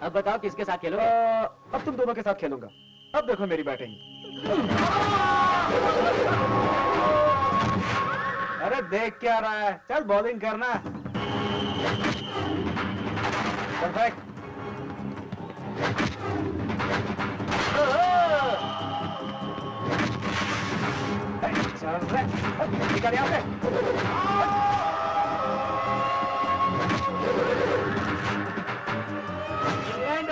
अब बताओ किसके साथ खेलोगे? अब तुम दोनों के साथ खेलूंगा। अब देखो मेरी बैटिंग। अरे देख क्या रहा है, चल बॉलिंग करना। परफेक्ट। चल रे, निकल यहाँ से।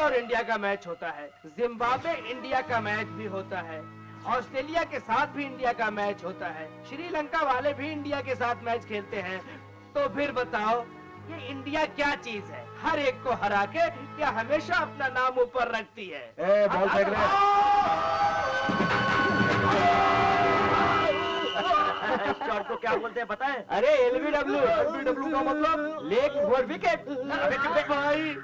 और इंडिया का मैच होता है, जिम्बाब्वे इंडिया का मैच भी होता है, ऑस्ट्रेलिया के साथ भी इंडिया का मैच होता है, श्रीलंका वाले भी इंडिया के साथ मैच खेलते हैं। तो फिर बताओ ये इंडिया क्या चीज है? हर एक को हरा के क्या हमेशा अपना नाम ऊपर रखती है? बॉल फेंक रहे। शॉट को क्या बोलते हैं पता है? अरे LBW। LBW का मतलब लेग फॉर विकेट। भाई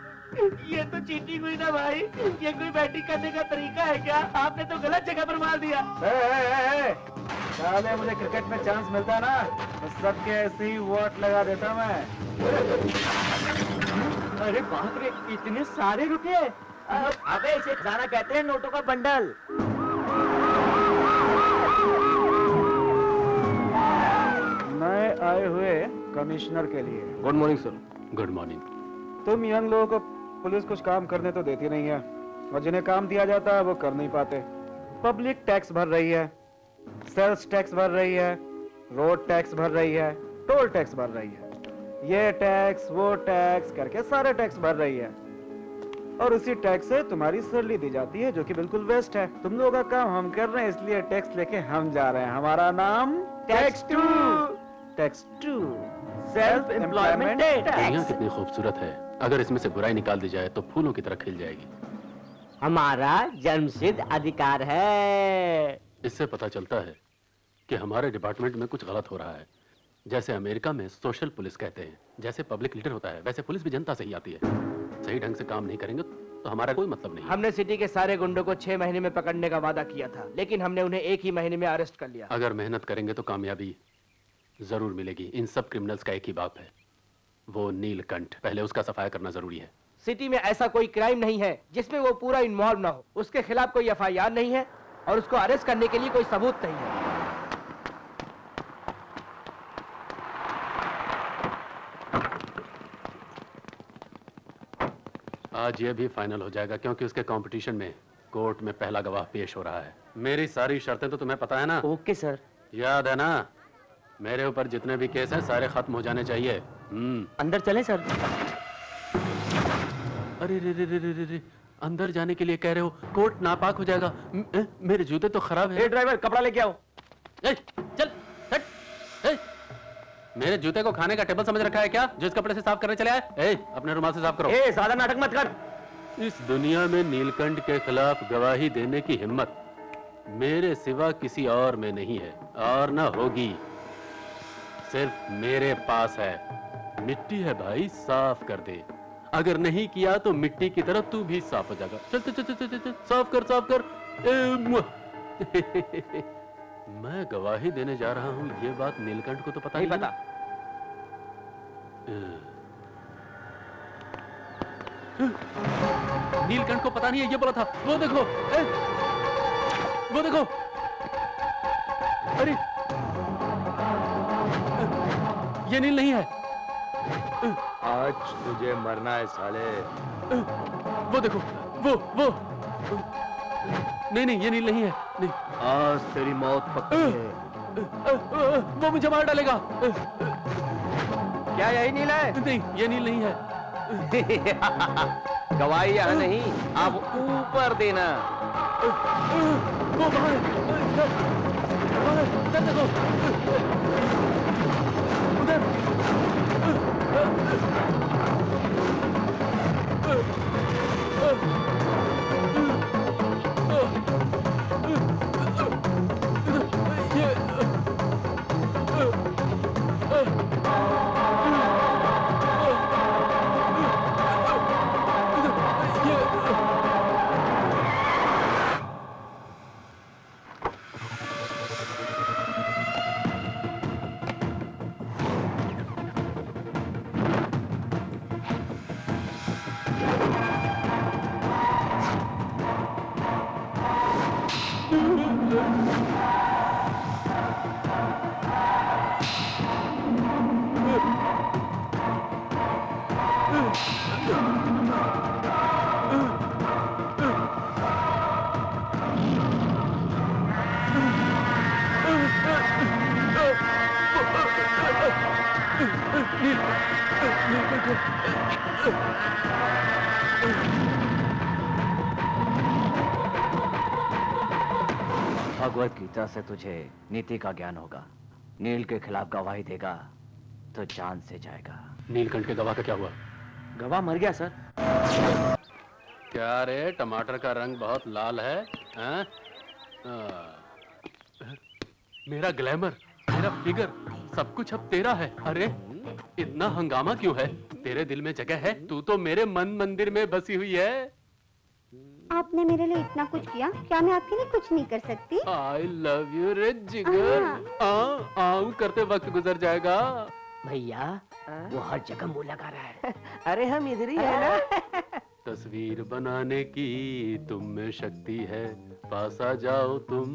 ये तो चीटिंग हुई ना भाई, ये कोई बैटिंग करने का तरीका है क्या? आपने तो गलत जगह पर मार दिया। साले मुझे क्रिकेट में चांस मिलता है ना तो सबके ऐसे ही वोट लगा देता मैं। अरे बाप रे, इतने सारे रुपए! अबे इसे खजाना कहते हैं, नोटों का बंडल। नए आए हुए कमिश्नर के लिए good morning sir. Good morning. तुम यंग लोगों को पुलिस कुछ काम करने तो देती नहीं है, और जिन्हें काम दिया जाता है वो कर नहीं पाते। पब्लिक टैक्स भर रही है, सेल्स टैक्स भर रही है, रोड टैक्स भर रही है, टोल टैक्स भर रही है, ये टैक्स वो टैक्स करके सारे टैक्स भर रही है। और उसी टैक्स से तुम्हारी सैलरी दी जाती है, जो कि बिल्कुल वेस्ट है। तुम लोगों का काम हम कर रहे हैं, इसलिए टैक्स लेके हम जा रहे हैं। हमारा नाम tax two. Tax two self employment दुनिया कितनी खूबसूरत है, अगर इसमें से बुराई निकाल दी जाए तो फूलों की तरह खिल जाएगी। हमारा जन्मसिद्ध अधिकार है। इससे पता चलता है कि हमारे डिपार्टमेंट में कुछ गलत हो रहा है। जैसे अमेरिका में सोशल पुलिस कहते हैं, जैसे पब्लिक लीडर होता है, वैसे पुलिस भी जनता से ही आती है। सही ढंग से काम नहीं करेंगे तो हमारा कोई मतलब नहीं। हमने सिटी के सारे गुंडों को 6 महीने में पकड़ने का वादा किया था, लेकिन हमने उन्हें 1 ही महीने में अरेस्ट कर लिया। अगर मेहनत करेंगे तो कामयाबी जरूर मिलेगी। इन सब क्रिमिनल्स का एक ही बाप है, वो नीलकंठ। पहले उसका सफाया करना जरूरी है। सिटी में ऐसा कोई क्राइम नहीं है जिसमें वो पूरा इन्वॉल्व ना हो। उसके खिलाफ कोई FIR नहीं है और उसको अरेस्ट करने के लिए कोई सबूत नहीं है। आज ये भी फाइनल हो जाएगा, क्योंकि उसके कंपटीशन में कोर्ट में पहला गवाह पेश हो रहा है। मेरी सारी शर्तें तो तुम्हें पता है ना? Okay sir. याद है ना? मेरे ऊपर जितने भी केस हैं सारे खत्म हो जाने चाहिए। अंदर चलें सर? अरे रे रे रे रे रे, अंदर जाने के लिए कह रहे हो? कोर्ट नापाक हो जाएगा। मेरे जूते तो खराब है। ड्राइवर कपड़ा लेके आओ। चल हट। मेरे जूते को खाने का टेबल समझ रखा है क्या, जो इस कपड़े से साफ करने चले आए? अपने रुमाल से साफ करो। ज्यादा नाटक मत कर। इस दुनिया में नीलकंठ के खिलाफ गवाही देने की हिम्मत मेरे सिवा किसी और में नहीं है, और न होगी। सिर्फ मेरे पास है। मिट्टी है भाई, साफ कर दे। अगर नहीं किया तो मिट्टी की तरह तू भी साफ हो जाएगा। चल चल चल चल चल, साफ कर साफ कर। मैं गवाही देने जा रहा हूं, ये बात नीलकंठ को तो पता नहीं पता। नीलकंठ को पता नहीं है ये बोला था। वो देखो, वो देखो। अरे ये नील नहीं है। आज तुझे मरना है साले। वो देखो, वो नहीं नहीं, ये नील नहीं है। नहीं, आज तेरी मौत पक्की है। वो मुझे मार डालेगा। क्या यही नील है? नहीं, ये नील नहीं है। गवाही यहाँ नहीं, आप ऊपर देना। वो बाहर देखो, उधर। भगवत गीता से तुझे नीति का ज्ञान होगा। नील के खिलाफ गवाही देगा तो जान से जाएगा। नीलकंठ के गवाह का क्या हुआ? गवाह मर गया सर। क्या रे, टमाटर का रंग बहुत लाल है, हैं? मेरा ग्लैमर, मेरा फिगर, सब कुछ अब तेरा है। अरे इतना हंगामा क्यों है? तेरे दिल में जगह है, तू तो मेरे मन मंदिर में बसी हुई है। आपने मेरे लिए इतना कुछ किया, क्या मैं आपके लिए कुछ नहीं कर सकती? I love you रे जिगर। आऊं करते वक्त गुजर जाएगा। भैया वो हर जगह मुंह लगा रहा है। अरे हम इधर ही है ना। तस्वीर बनाने की तुम में शक्ति है, पास आ जाओ तुम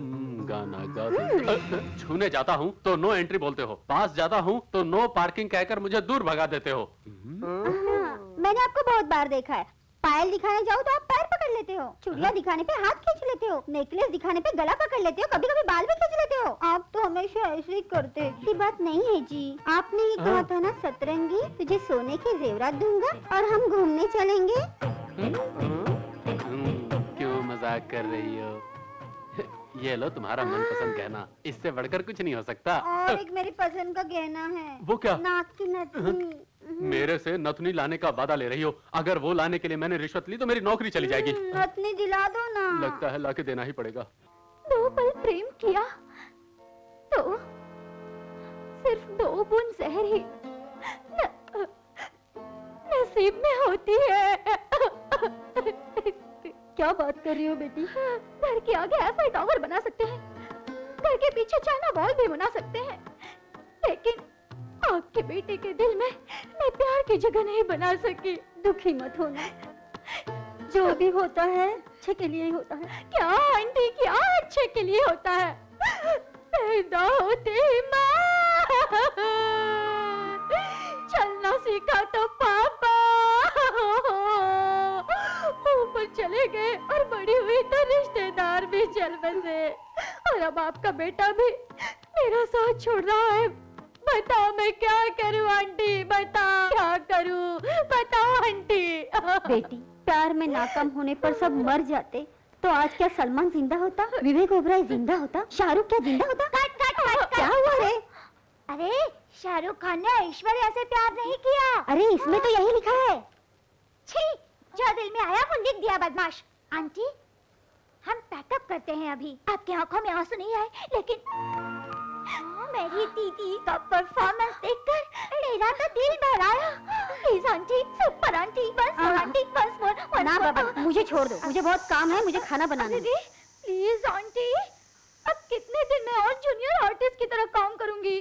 गाना गा दो। छूने जाता हूँ तो नो एंट्री बोलते हो, पास जाता हूँ तो नो पार्किंग कहकर मुझे दूर भगा देते हो। मैंने आपको बहुत बार देखा है। पायल दिखाने जाओ तो आप पैर पकड़ लेते हो, चूड़िया दिखाने पे हाथ खींच लेते हो, नेकलेस दिखाने पे गला पकड़ लेते हो, कभी कभी बाल भी खींच लेते हो। आप तो हमेशा ऐसे ही करते। ये बात नहीं है जी। आपने ये कहा था ना, सतरंगी तुझे सोने के जेवरात दूंगा और हम घूमने चलेंगे। क्यों मजाक कर रही हो? ये लो तुम्हारा मनपसंद गहना, इससे बढ़कर कुछ नहीं हो सकता। और एक मेरी पसंद का गहना है। वो क्या? नाक की नथनी। मेरे से नथनी लाने का वादा ले रही हो? अगर वो लाने के लिए मैंने रिश्वत ली तो मेरी नौकरी चली जाएगी। नथनी दिला दो ना। लगता है लाके देना ही पड़ेगा। 2 पल प्रेम किया तो सिर्फ 2 बूंद जहर ही नसीब में होती है। क्या बात कर रही हो बेटी? घर के आगे ऐसा टावर बना सकते हैं, घर के पीछे चाइना वॉल भी बना सकते हैं, लेकिन आपके बेटे के दिल में मैं प्यार की जगह नहीं बना सकी। दुखी मत होना, जो भी होता है अच्छे के लिए ही होता है। क्या आंटी, क्या अच्छे के लिए होता है? पैदा होते ही माँ, चलना सीखा तो पापा, ऊपर चले गए और बड़ी हुई तो रिश्तेदार भी चल बसे, और अब आपका बेटा भी मेरा साथ छोड़ रहा है। बताओ मैं क्या करूं आंटी, बताओ क्या करूं, बताओ आंटी। बेटी, प्यार में नाकाम होने पर सब मर जाते तो आज क्या सलमान जिंदा होता, विवेक ओबराय जिंदा होता, शाहरुख क्या जिंदा होता? क्या हुआ रे? अरे शाहरुख खान ने ऐश्वर्या से प्यार नहीं किया। अरे इसमें तो यही लिखा है। छी, जो दिल में आया वो लिख दिया बदमाश। आंटी, हम पैकअप करते हैं अभी। आपकी आंखों में आंसू नहीं आए, लेकिन मेरी दीदी का परफॉर्मेंस देखकर मेरा तो दिल भर आया। प्लीज आंटी, सुपर आंटी, बस आंटी, बस मोर। ना बाबा, मुझे छोड़ दो, मुझे बहुत काम है, मुझे खाना बनाना है। प्लीज आंटी, अब कितने दिन मैं और जूनियर आर्टिस्ट की तरह काम करूंगी।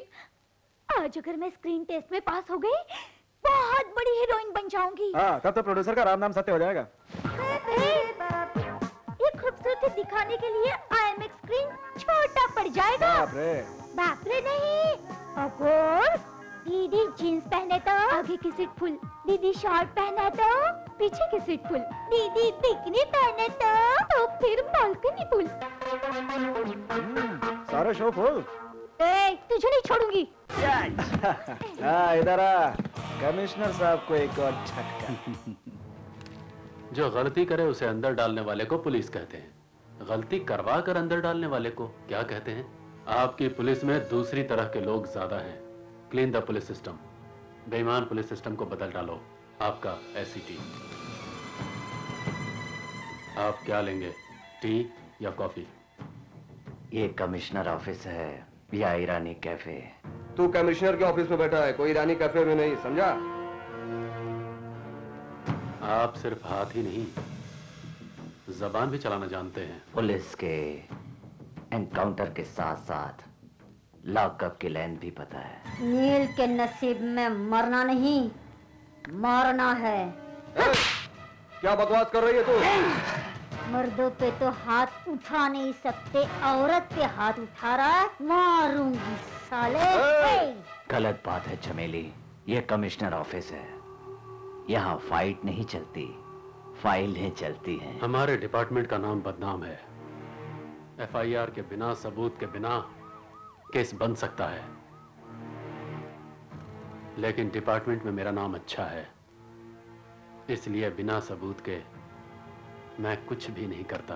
आज अगर मैं स्क्रीन टेस्ट में पास हो गई, बहुत बड़ी हीरोइन बन जाऊंगी। हाँ, तब तो प्रोड्यूसर का राम नाम सत्य हो जाएगा। ये खूबसूरती दिखाने के लिए IMAX स्क्रीन छोटा पड़ जाएगा। बाप रे नहीं। अगर दीदी जीन्स पहने तो आगे की सीट फुल, दीदी शॉर्ट पहना तो पीछे की सीट फुल, दीदी बिकनी पहने तो फिर बालकनी फुल। सारे शो फुल। तुझे नहीं छोड़ूंगी। हाँ, इधर आ। कमिश्नर साहब को एक और झटका। जो गलती करे उसे अंदर डालने वाले को पुलिस कहते हैं, गलती करवा कर अंदर डालने वाले को क्या कहते हैं? आपकी पुलिस में दूसरी तरह के लोग ज्यादा हैं। Clean the police system. बेईमान पुलिस सिस्टम को बदल डालो। आपका SCT। आप क्या लेंगे, टी या कॉफी? ये कमिश्नर ऑफिस है या ईरानी कैफे? तू कमिश्नर के ऑफिस में बैठा है, कोई ईरानी कैफे में नहीं, समझा? आप सिर्फ हाथ ही नहीं, जबान भी चलाना जानते हैं। पुलिस के एनकाउंटर के साथ साथ लॉकअप की लाइन भी पता है। नील के नसीब में मरना नहीं, मारना है। क्या बकवास कर रही है तू? मर्दों पे तो हाथ उठा नहीं सकते, औरत पे हाथ उठा रहा है, मारूंगी साले। गलत बात है चमेली, ये कमिश्नर ऑफिस है, यहाँ फाइट नहीं चलती, फाइलें चलती हैं। हमारे डिपार्टमेंट का नाम बदनाम है। FIR के बिना, सबूत के बिना केस बन सकता है, लेकिन डिपार्टमेंट में मेरा नाम अच्छा है। इसलिए बिना सबूत के मैं कुछ भी नहीं करता।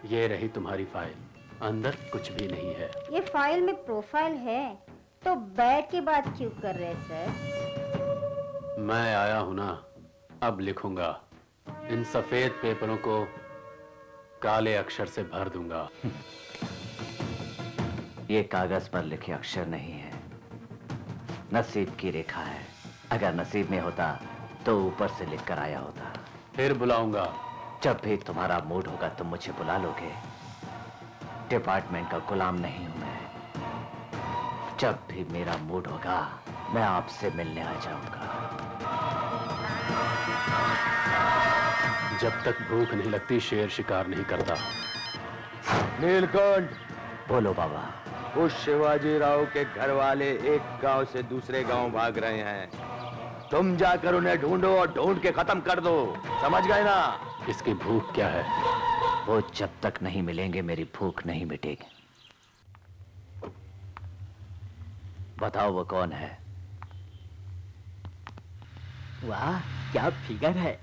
ये रही तुम्हारी फाइल, अंदर कुछ भी नहीं है। ये फाइल में प्रोफाइल है, तो बैठ के बात क्यों कर रहे सर? मैं आया हूं ना, अब लिखूंगा। इन सफेद पेपरों को काले अक्षर से भर दूंगा। ये कागज पर लिखे अक्षर नहीं है, नसीब की रेखा है। अगर नसीब में होता तो ऊपर से लिख कर आया होता। फिर बुलाऊंगा। जब भी तुम्हारा मूड होगा तुम मुझे बुला लोगे। डिपार्टमेंट का गुलाम नहीं हूं मैं। जब भी मेरा मूड होगा मैं आपसे मिलने आ जाऊंगा। जब तक भूख नहीं लगती शेर शिकार नहीं करता। नीलकंठ, बोलो बाबा। उस शिवाजी राव के घर वाले एक गांव से दूसरे गांव भाग रहे हैं। तुम जाकर उन्हें ढूंढो और ढूंढ के खत्म कर दो, समझ गए ना? इसकी भूख क्या है? वो जब तक नहीं मिलेंगे मेरी भूख नहीं मिटेगी। बताओ वो कौन है? वाह क्या फिगर है।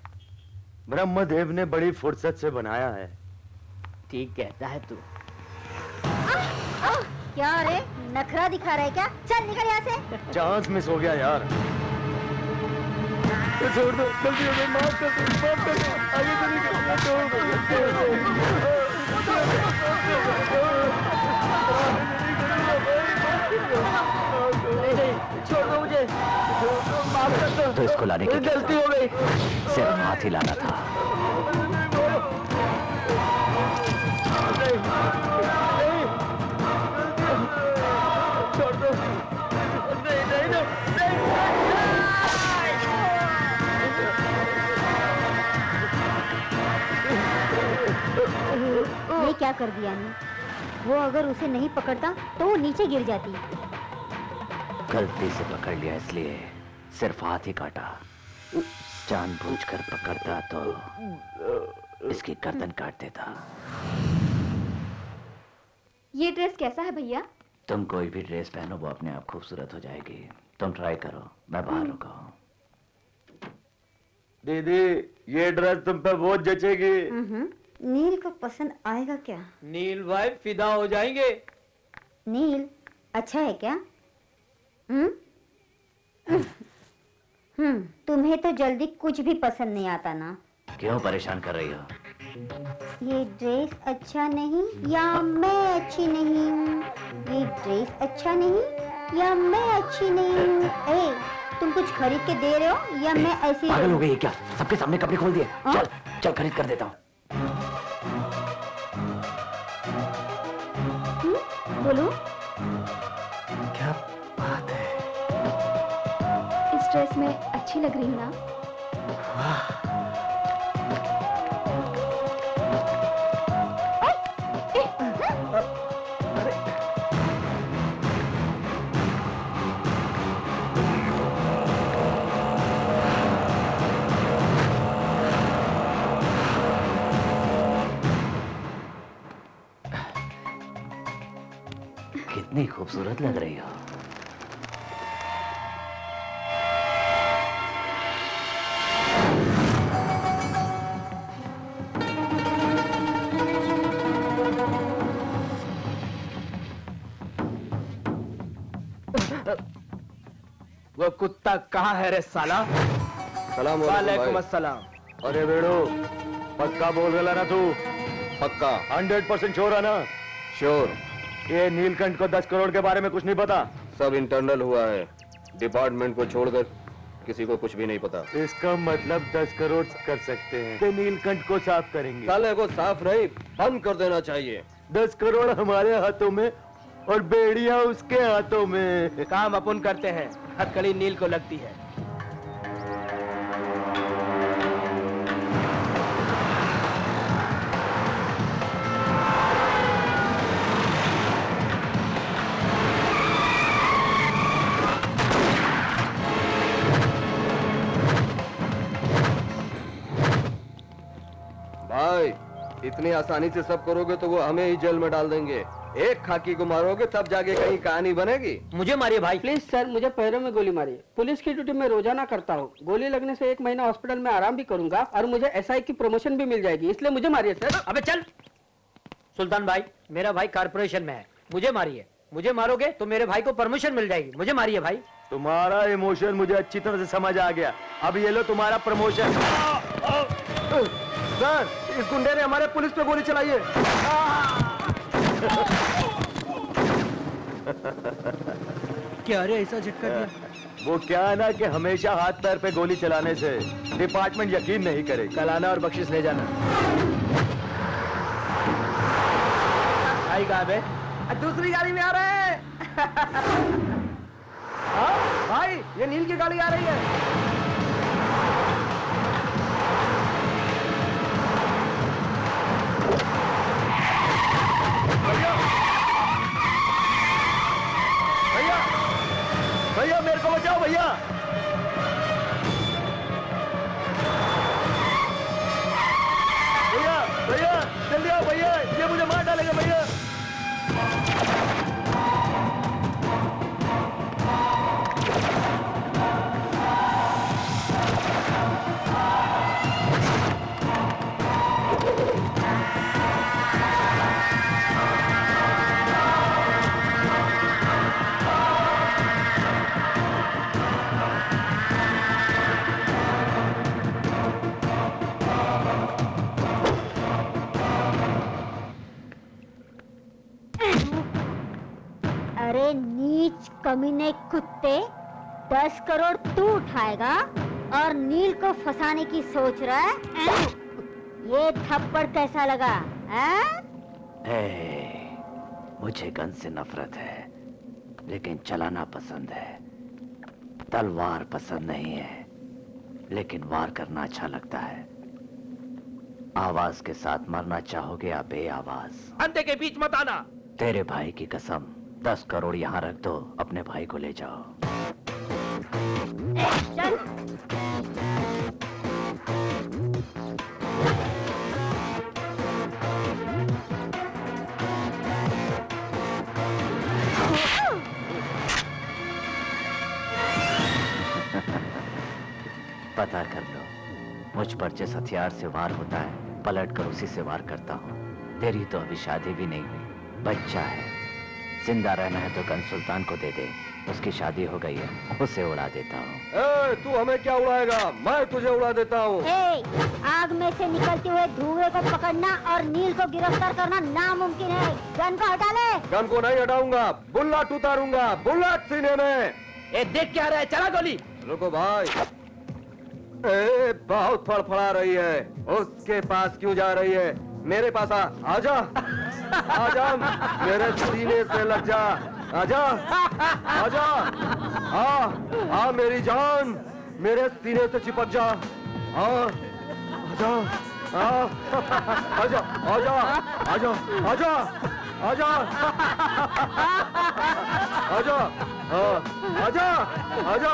ब्रह्मदेव ने बड़ी फुर्सत से बनाया है। ठीक कहता है तू। क्या रे, नखरा दिखा रहा है क्या? चल निकल यहाँ से। चांस मिस हो गया यार। छोड़ दो, गलती हो गई, माफ कर दो, माफ कर दो। आगे से नहीं करूंगा, छोड़ दो मुझे, माफ कर दो। तो इसको लाने की गलती हो गई, सिर्फ हाथ ही लाना था। छोड़ दो। नहीं नहीं नहीं। ये क्या कर दिया ने? वो अगर उसे नहीं पकड़ता तो वो नीचे गिर जाती। गलती से पकड़ लिया इसलिए सिर्फ हाथ ही काटा। जानबूझकर पकड़ता तो इसकी गर्दन काट देता। ये ड्रेस कैसा है भैया? तुम कोई भी ड्रेस पहनो वो अपने आप खूबसूरत हो जाएगी। तुम ट्राई करो, मैं बाहर रुका हूँ। दीदी, ये ड्रेस तुम पे बहुत जचेगी। नील को पसंद आएगा क्या? नील भाई फिदा हो जाएंगे। नील अच्छा है क्या? तुम्हें तो जल्दी कुछ भी पसंद नहीं आता ना। क्यों परेशान कर रही हो? ये ड्रेस अच्छा नहीं या मैं अच्छी नहीं हूँ? ये ड्रेस अच्छा नहीं या मैं अच्छी नहीं हूँ? ए, तुम कुछ खरीद के दे रहे हो या मैं ऐसे ही? पागल हो गई क्या? सबके सामने कपड़े खोल दिए। चल चल खरीद कर देता हूँ। बोलो। क्या बात है? इस ड्रेस में अच्छी लग रही हूँ ना? कितनी खूबसूरत लग रही हो। वो कुत्ता कहाँ है रे साला? सलाम वालेकुम अस्सलाम। अरे बेड़ो, पक्का बोल रहा ना तू? पक्का 100% श्योर है ना? श्योर। ये नीलकंठ को 10 करोड़ के बारे में कुछ नहीं पता? सब इंटरनल हुआ है, डिपार्टमेंट को छोड़कर किसी को कुछ भी नहीं पता। इसका मतलब 10 करोड़ कर सकते हैं कि नीलकंठ को साफ करेंगे? साले को साफ नहीं बंद कर देना चाहिए। 10 करोड़ हमारे हाथों में और बेड़िया उसके हाथों में। काम अपन करते हैं, हथकड़ी नील को लगती है। भाई, इतनी आसानी से सब करोगे तो वो हमें ही जेल में डाल देंगे। एक खाकी को मारोगे तब जाके कहीं कहानी बनेगी। मुझे मारिए भाई। प्लीज सर, मुझे पैरों में गोली मारिए। पुलिस की ड्यूटी मैं रोजाना करता हूँ। गोली लगने से 1 महीना हॉस्पिटल में आराम भी करूंगा और मुझे एसआई की प्रमोशन भी मिल जाएगी, इसलिए मुझे मारिए सर। अबे चल। सुल्तान भाई, मेरा भाई कारपोरेशन में है, मुझे मारिए। मुझे मारोगे तो मेरे भाई को परमिशन मिल जाएगी, मुझे मारिए भाई। तुम्हारा इमोशन मुझे अच्छी तरह से समझ आ गया। अब ये लो तुम्हारा प्रमोशन। सर, इस गुंडे ने हमारे पुलिस पे गोली चलाई है। क्या रे, ऐसा झटका दिया? वो क्या है ना कि हमेशा हाथ पैर पे गोली चलाने से डिपार्टमेंट यकीन नहीं करेगी। कल आना और बख्शिश ले जाना। भाई कहाँ बे? दूसरी गाड़ी में आ रहे हैं। हाँ भाई, ये नील की गाड़ी आ रही है। भैया भैया भैया मेरे को बचाओ भैया। भैया भैया जल्दी आओ भैया, ये मुझे मार डालेगा भैया। अरे नीच कमीने कुत्ते, 10 करोड़ तू उठाएगा और नील को फंसाने की सोच रहा है? ये थप्पड़ कैसा लगा? मुझे गन से नफरत है, लेकिन चलाना पसंद है। तलवार पसंद नहीं है, लेकिन वार करना अच्छा लगता है। आवाज के साथ मरना चाहोगे या बेआवाज? अंधे के बीच मत आना। तेरे भाई की कसम, 10 करोड़ यहाँ रख दो, अपने भाई को ले जाओ। चल। पता कर लो, मुझ पर जिस हथियार से वार होता है, पलट कर उसी से वार करता हूँ। तेरी तो अभी शादी भी नहीं हुई, बच्चा है। जिंदा रहना है तो गन सुल्तान को दे दे, उसकी शादी हो गई है, उसे उड़ा देता हूँ। तू हमें क्या उड़ाएगा? मैं तुझे उड़ा देता हूँ। आग में से निकलते हुए धुएं को पकड़ना और नील को गिरफ्तार करना नामुमकिन है। गन को हटा ले। गन को नहीं हटाऊंगा, बुलेट उतारूंगा, बुलेट सीने में। देख क्या रहा है, चला गोली। रुको भाई। बहुत फड़फड़ा रही है, उसके पास क्यों जा रही है? मेरे पास आजा, आजा, मेरे सीने से लग जा, आजा, आजा, आ मेरी जान, मेरे सीने से चिपक जा, आजा, आजा, आजा, आजा, आजा, आजा, आजा, आजा, आजा।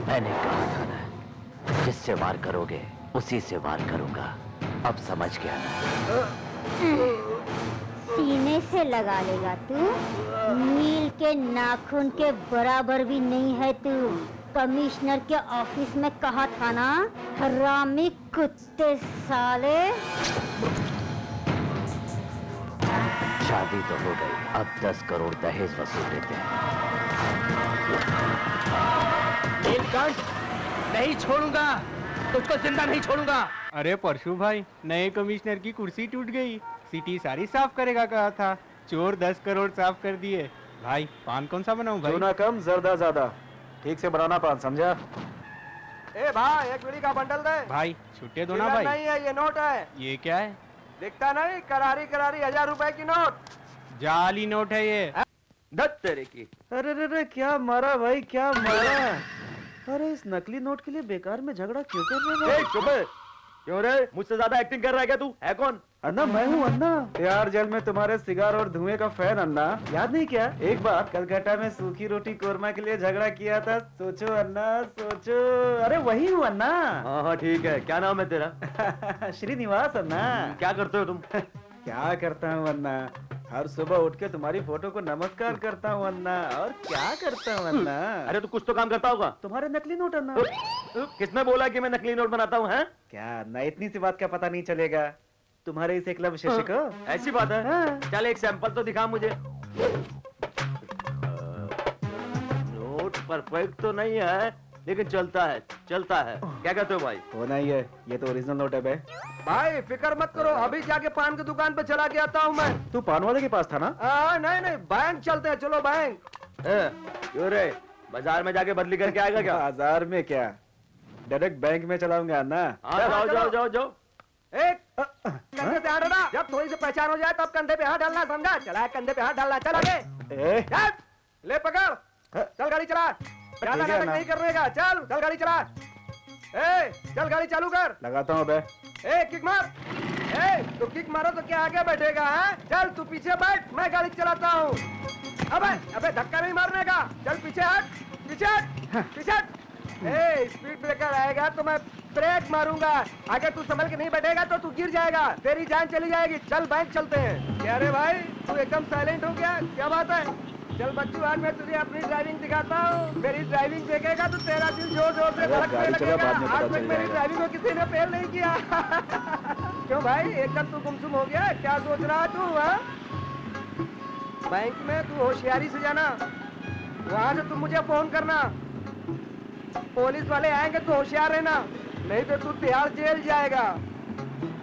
मैंने कहा था ना, जिससे वार करोगे उसी से वार करूंगा। अब समझ गया ना? सीने से लगा लेगा तू? नील के नाखून के बराबर भी नहीं है तू। कमिश्नर के ऑफिस में कहा था ना, हरामी कुत्ते साले। शादी तो हो गई, अब 10 करोड़ दहेज वसूल लेते हैं। नीलकंठ, नहीं छोड़ूंगा तुझको, जिंदा नहीं छोड़ूंगा। अरे परशु भाई, नए कमिश्नर की कुर्सी टूट गई, सिटी सारी साफ करेगा कहा था, चोर 10 करोड़ साफ कर दिए। भाई पान कौन सा बनाऊं भाई? चूना कम, जर्दा ज्यादा। ठीक से बनाना पान, समझा? ए भाई, एक बीड़ी का बंडल दे। भाई छुट्टे दो ना चिल्लर भाई। नहीं है, ये नोट है। ये क्या है? दिखता नहीं? करारी करारी 1000 रुपए की नोट। जाली नोट है ये। दत्त तेरे की। अरे रे रे, क्या मारा भाई, क्या मारा। अरे इस नकली नोट के लिए बेकार में झगड़ा क्यों कर रहे हो? चुप है। क्यों रे, मुझसे ज्यादा एक्टिंग कर रहा है क्या तू? है कौन? अन्ना मैं हूँ अन्ना, तिहाड़ जेल में तुम्हारे सिगार और धुएं का फैन अन्ना। याद नहीं क्या, एक बार कलकत्ता में सूखी रोटी कोरमा के लिए झगड़ा किया था? सोचो अन्ना सोचो। अरे वही हूँ अन्ना। हाँ हाँ ठीक है, क्या नाम है तेरा? श्रीनिवास अन्ना। क्या करते हो तुम? क्या करता हूँ अन्ना, हर सुबह उठ के तुम्हारी फोटो को नमस्कार करता हूँ अन्ना। और क्या करता हूँ अन्ना? अरे तू कुछ तो काम करता होगा। तुम्हारे नकली नोट अन्ना। किसने बोला कि मैं नकली नोट बनाता हूँ? क्या अन्ना, इतनी सी बात का पता नहीं चलेगा तुम्हारे इस एकलव्य शिष्य को? ऐसी बात है? हाँ। चल एक सैंपल तो दिखा मुझे। नोट परफेक्ट तो नहीं है लेकिन चलता है, चलता है। क्या कहते हो भाई? होना ही है, ये तो ओरिजिनल नोट है बे। भाई फिक्र मत करो, अभी जाके पान की दुकान पे चला के आता हूँ मैं। तू पान वाले के पास था ना? नहीं नहीं, बैंक चलते हैं, चलो बैंक। क्यों रे, बाजार में जाके बदली करके आएगा क्या? बाजार में क्या, डायरेक्ट बैंक में चलाऊंगा ना। हाँ जाओ जाओ जाओ जाओ। एक कंधे पे हाथ डालना, जब थोड़ी सी पहचान हो जाए तब कंधे पे हाथ डालना, समझा? चला कंधे पे हाथ डालना, चल आगे। ले पकड़, चल गाड़ी चला, ज्यादा नाटक नहीं करने का, चल गाड़ी चला। चल गाड़ी चालू कर। लगाता हूँ बे। किक मार। तू किक मारो तो क्या आगे बैठेगा? चल तू पीछे बैठ, मैं गाड़ी चलाता हूँ। अबे धक्का नहीं मारने का, चल पीछे हट, पीछे हट, पीछे हट। स्पीड ब्रेकर आएगा तो मैं ब्रेक मारूंगा, अगर तू संभल के नहीं बैठेगा तो तू गिर जाएगा, तेरी जान चली जाएगी। चल बैंक चलते हैं। क्या रे भाई, तू एकदम साइलेंट हो गया, क्या बात है? चल बच्चू, आज मैं तुझे अपनी ड्राइविंग दिखाता हूँ। मेरी ड्राइविंग देखेगा तो तेरा दिल जोर जोर से धड़कने लगेगा। आज तक मेरी ड्राइविंग को किसी ने फेल नहीं किया। क्यों भाई, एकदम तू गुमसुम हो गया, क्या सोच रहा तू? बैंक में तू होशियारी से जाना, वहाँ से तुम मुझे फोन करना। पुलिस वाले आएंगे तो होशियार रहना, नहीं तो तू तिहाड़ जेल जाएगा।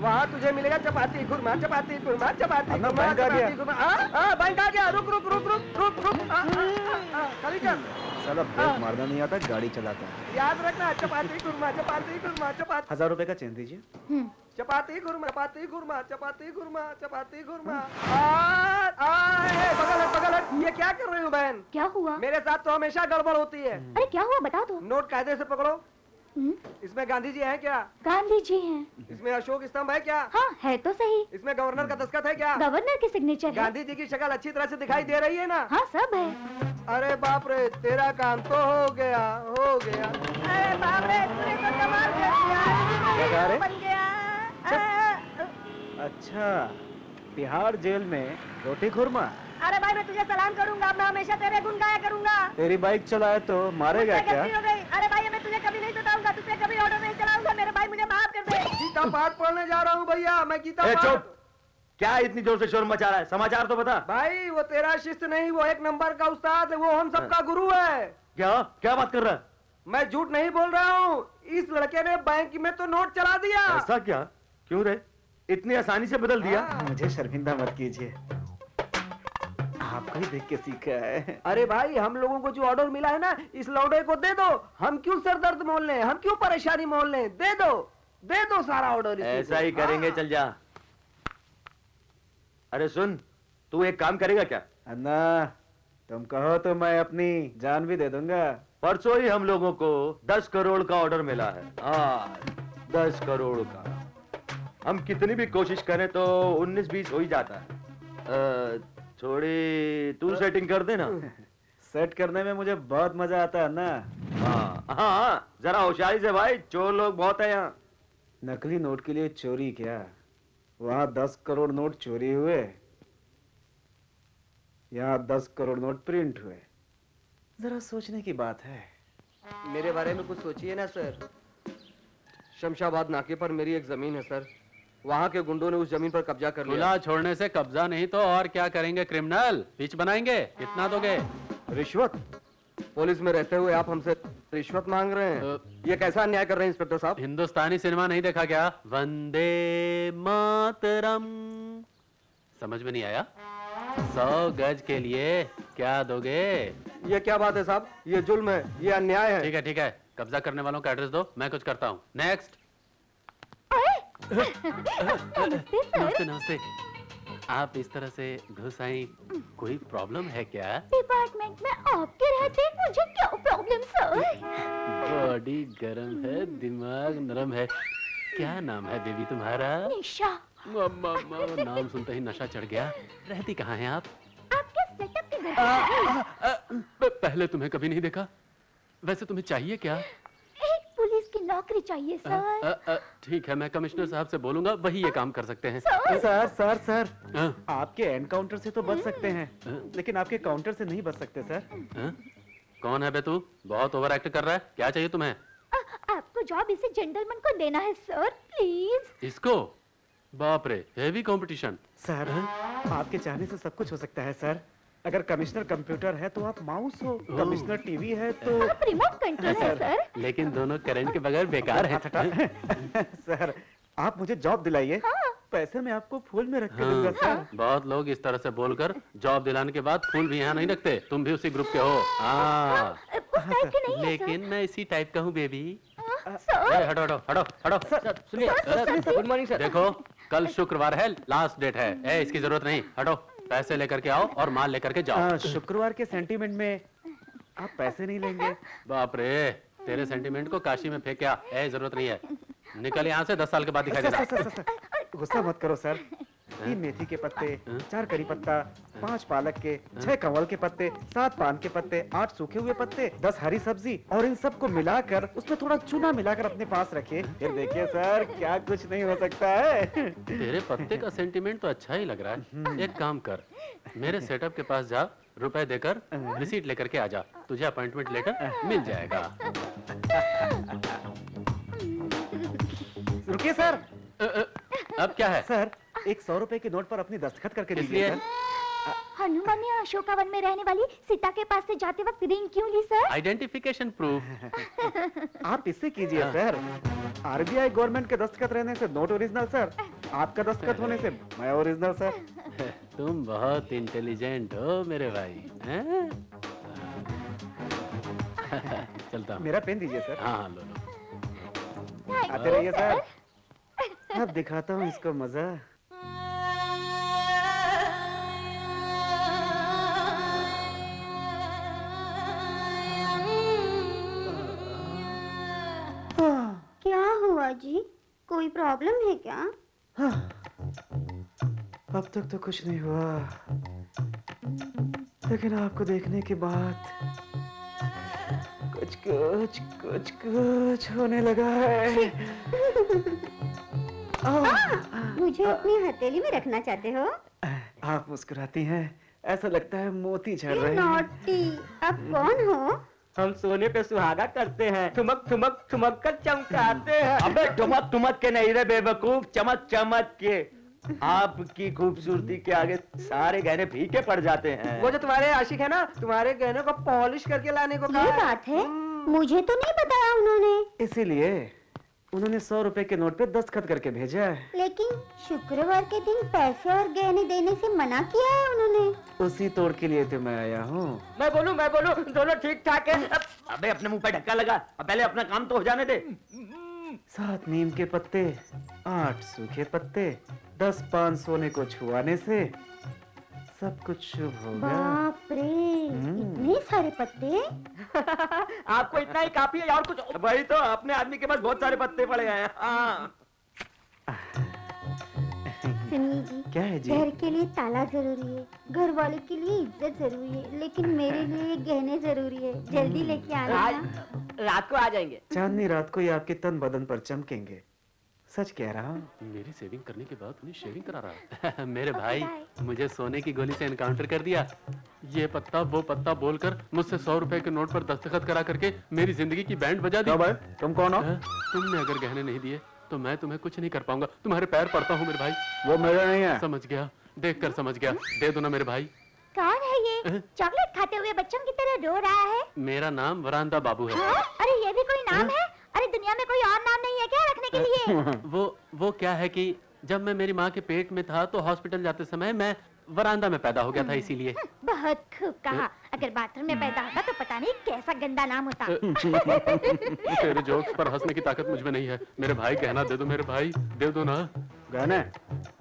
वहाँ तुझे मिलेगा चपाती खुरमा, चपाती खुरमा, चपाती खुरमा, चपाती खुरमा। बैंक आ गया, रुक रुक रुक रुक रुक रुक। खाली कर। साला ब्रेक मारना नहीं आता, गाड़ी चलाता है। याद रखना, चपाती खुरमा, चपाती खुरमा, चपाती। 1000 रुपए का चेंज दीजिए। चपाती खुरमा, चपाती खुरमा, चपाती खुरमा, चपाती खुरमा। बगल हट, ये क्या कर रही हूँ बहन? क्या हुआ? मेरे साथ तो हमेशा गड़बड़ होती है। अरे क्या हुआ बता दो। नोट कायदे से पकड़ो। इसमें गांधी जी हैं क्या? गांधी जी हैं। इसमें अशोक स्तंभ है क्या? हाँ है तो सही। इसमें गवर्नर का दस्तखत है क्या? गवर्नर की सिग्नेचर है। गांधी जी की शक्ल अच्छी तरह से दिखाई दे रही है ना? हाँ सब है। अरे बाप रे, तेरा काम तो हो गया, हो गया। अरे बाप रे, तूने तो कमाल कर दिया, बन गया। अच्छा, तिहाड़ जेल में रोटी खुरमा? अरे भाई मैं तुझे सलाम करूंगा, मैं हमेशा तेरे गुण गाया करूंगा। तेरी बाइक चलाए तो मारेगा क्या? हो गई। अरे भाई मैं तुझे कभी नहीं बताऊंगा, तुझे कभी ऑर्डर नहीं चलाऊंगा। मेरे भाई मुझे माफ कर दे। गीता पाठ पढ़ने जा रहा हूँ भैया, मैं गीता पाठ। चुप, क्या इतनी जोर से शोर मचा रहा है? समाचार तो बता। भाई वो तेरा शिष्य नहीं, वो एक नंबर का उस्ताद है, वो हम सबका गुरु है। क्या क्या बात कर रहा है? मैं झूठ नहीं बोल रहा हूँ, इस लड़के ने बैंक में तो नोट चला दिया। ऐसा क्या? क्यों रे, इतनी आसानी से बदल दिया? मुझे शर्मिंदा मत कीजिए, आपको ही देख के सीखा है। अरे भाई, हम लोगों को जो ऑर्डर मिला है ना, इस लौड़े को दे दो। हम क्यों सर दर्द मोल लें, हम क्यों परेशानी मोल लें? दे दो सारा ऑर्डर। ऐसा ही करेंगे, चल जा। अरे सुन, तू एक काम करेगा क्या? अन्ना, तुम कहो तो मैं अपनी जान भी दे दूंगा। परसों ही हम लोगों को 10 करोड़ का ऑर्डर मिला है। हाँ, 10 करोड़ का। हम कितनी भी कोशिश करें तो 19-20 हो ही जाता है। थोड़ी तू सेटिंग कर देना। सेट करने में मुझे बहुत मजा आता है ना। हाँ, जरा होशियारी से भाई, चोर लोग बहुत है यहाँ। नकली नोट के लिए चोरी क्या, वहाँ 10 करोड़ नोट चोरी हुए, यहाँ 10 करोड़ नोट प्रिंट हुए। जरा सोचने की बात है। मेरे बारे में कुछ सोचिए ना सर। शमशाबाद नाके पर मेरी एक जमीन है सर, वहाँ के गुंडों ने उस जमीन पर कब्जा कर लिया। खुला छोड़ने से कब्जा नहीं तो और क्या करेंगे क्रिमिनल? पिच बनाएंगे? कितना दोगे? रिश्वत? पुलिस में रहते हुए आप हमसे रिश्वत मांग रहे हैं? ये कैसा अन्याय कर रहे हैं इंस्पेक्टर साहब? हिंदुस्तानी सिनेमा नहीं देखा क्या? वंदे मातरम। समझ में नहीं आया? 100 गज के लिए क्या दोगे? ये क्या बात है साहब, ये जुल्म है, ये अन्याय है। ठीक है, कब्जा करने वालों का एड्रेस दो, मैं कुछ करता हूँ। नेक्स्ट। नमस्ते। आप इस तरह से घुस आई, कोई प्रॉब्लम है क्या? डिपार्टमेंट में आपके रहते मुझे क्या प्रॉब्लम सर? बॉडी गरम है, दिमाग नरम है। क्या नाम है बेबी तुम्हारा? निशा। मम्मा, नाम सुनते ही नशा चढ़ गया। रहती कहाँ हैं आप? आपके सेटअप के घर। पहले तुम्हें कभी नहीं देखा। वैसे तुम्हें चाहिए क्या? एक पुलिस की नौकरी चाहिए सर। ठीक है, मैं कमिश्नर साहब से बोलूंगा, वही ये काम कर सकते हैं। सर हाँ? आपके एनकाउंटर से तो बच सकते हैं, लेकिन आपके काउंटर से नहीं बच सकते सर। हाँ? कौन है बे तू? बहुत ओवर एक्ट कर रहा है। क्या चाहिए तुम्हें? आपको जॉब इसे जेंटलमैन को देना है सर, प्लीज। इसको? बाप रे, हेवी कंपटीशन। सर आपके चाहने से सब कुछ हो सकता है सर। अगर कमिश्नर कंप्यूटर है तो आप माउस हो, कमिश्नर टीवी है तो आप रिमोट कंट्रोल है सर। लेकिन दोनों करंट के बगैर बेकार है। सर आप मुझे जॉब दिलाइए। पैसे मैं आपको फूल में रख के दूंगा सर। बहुत लोग इस तरह से बोलकर जॉब दिलाने के बाद फूल भी यहाँ नहीं रखते। तुम भी उसी ग्रुप के हो। हाँ, उस टाइप के नहीं है लेकिन मैं इसी टाइप का हूँ बेबी। सर। हटो हटो हटो हटो। सुनिए गुड मॉर्निंग सर। देखो, कल शुक्रवार है, लास्ट डेट है। इसकी जरूरत नहीं। हटो, पैसे लेकर के आओ और माल लेकर के जाओ। शुक्रवार के सेंटीमेंट में आप पैसे नहीं लेंगे? बाप रे, तेरे सेंटीमेंट को काशी में फेंका। जरूरत नहीं है। निकल यहाँ से, 10 साल के बाद दिखाई देगा। गुस्सा मत करो सर। 3 मेथी के पत्ते, 4 करी पत्ता, 5 पालक के, 6 कमल के पत्ते, 7 पान के पत्ते, 8 सूखे हुए पत्ते, 10 हरी सब्जी और इन सबको मिलाकर उसमें थोड़ा चूना मिलाकर अपने पास रखिए। फिर देखिए सर, क्या कुछ नहीं हो सकता है। तेरे पत्ते का सेंटीमेंट तो अच्छा ही लग रहा है। एक काम कर, मेरे सेटअप के पास जा, रुपए देकर रिसीट लेकर के आ जा। तुझे अपॉइंटमेंट लेटर मिल जाएगा। रुकिए सर। अब क्या है? सर एक 100 रुपए के नोट पर अपनी दस्तखत करके दीजिए इसलिए? सर। हनुमान ने अशोकावन में रहने वाली सीता के पास से जाते वक्त रिंग क्यों ली सर? Identification proof. आप इससे कीजिए सर। आरबीआई गवर्नमेंट के दस्तखत रहने से नोट ओरिजिनल सर, आपका दस्तखत होने से मैं ओरिजिनल सर। तुम बहुत इंटेलिजेंट हो मेरे भाई। हैं? चलता हूँ। मेरा पेन दीजिए सर। हाँ लो लो। आते रहिए सर। अब दिखाता हूँ इसको मजा। क्या हुआ जी? कोई प्रॉब्लम है क्या? अब तक तो कुछ नहीं हुआ, लेकिन आपको देखने के बाद कुछ होने लगा है। मुझे अपनी हथेली में रखना चाहते हो? आप मुस्कुराती हैं, ऐसा लगता है मोती झड़ रहे हैं। नॉटी, आप कौन हो? हम सोने पे सुहागा करते हैं, ठुमक ठुमक ठुमक कर चमकाते हैं। अबे ठुमक ठुमक के नहीं रे बेवकूफ, चमक चमक के। आपकी खूबसूरती के आगे सारे गहने फीके पड़ जाते हैं। वो जो तुम्हारे आशिक है ना, तुम्हारे गहनों को पॉलिश करके लाने को ये कहा। बात है, मुझे तो नहीं बताया उन्होंने। इसीलिए उन्होंने 100 रुपए के नोट पे दस्तखत करके भेजा है। लेकिन शुक्रवार के दिन पैसे और गहने देने से मना किया है उन्होंने। उसी तोड़ के लिए तो मैं आया हूँ। मैं बोलूं दोनों ठीक ठाक है। अबे अपने मुंह पे ढक्का लगा, अब पहले अपना काम तो हो जाने दे। 7 नीम के पत्ते, 8 सूखे पत्ते, 10 पान सोने को छुआने से सब कुछ शुभ होगा। बाप रे, इतने सारे पत्ते। आपको इतना ही काफी है और कुछ? भाई तो अपने आदमी के पास बहुत सारे पत्ते पड़े हैं। हाँ। सुनिए जी, क्या है जी? घर के लिए ताला जरूरी है, घर वाले के लिए इज्जत जरूरी है, लेकिन मेरे लिए गहने जरूरी है। जल्दी लेके आना। रात को आ जाएंगे। चांदनी रात को ही आपके तन बदन पर चमकेंगे। सच कह रहा हूँ। मेरी सेविंग करने के बाद उन्हें शेविंग करा रहा है। मेरे भाई, मुझे सोने की गोली से एनकाउंटर कर दिया। ये पत्ता वो पत्ता बोलकर मुझसे 100 रुपए के नोट पर दस्तखत करा करके मेरी जिंदगी की बैंड बजा दी। भाई तुम कौन हो? तुमने अगर गहने नहीं दिए तो मैं तुम्हें कुछ नहीं कर पाऊंगा। तुम्हारे पैर पड़ता हूँ मेरे भाई। वो मेरा नहीं है। समझ गया, देख कर समझ गया। दे दो ना मेरे भाई। कौन है ये? चॉकलेट खाते हुए बच्चों की तरह रो रहा है। मेरा नाम वरांदा बाबू है। हाँ? अरे ये भी कोई नाम है? अरे दुनिया में कोई और नाम नहीं है क्या रखने के लिए? वो क्या है कि जब मैं मेरी माँ के पेट में था तो हॉस्पिटल जाते समय मैं वरांदा में पैदा हो गया था, इसीलिए। बहुत खूब कहा। अगर बाथरूम में पैदा होता तो पता नहीं कैसा गंदा नाम होता। तेरे जोक्स पर हंसने की ताकत मुझ में नहीं है। मेरे भाई गहना दे दो, मेरे भाई दे दो ना। गहने?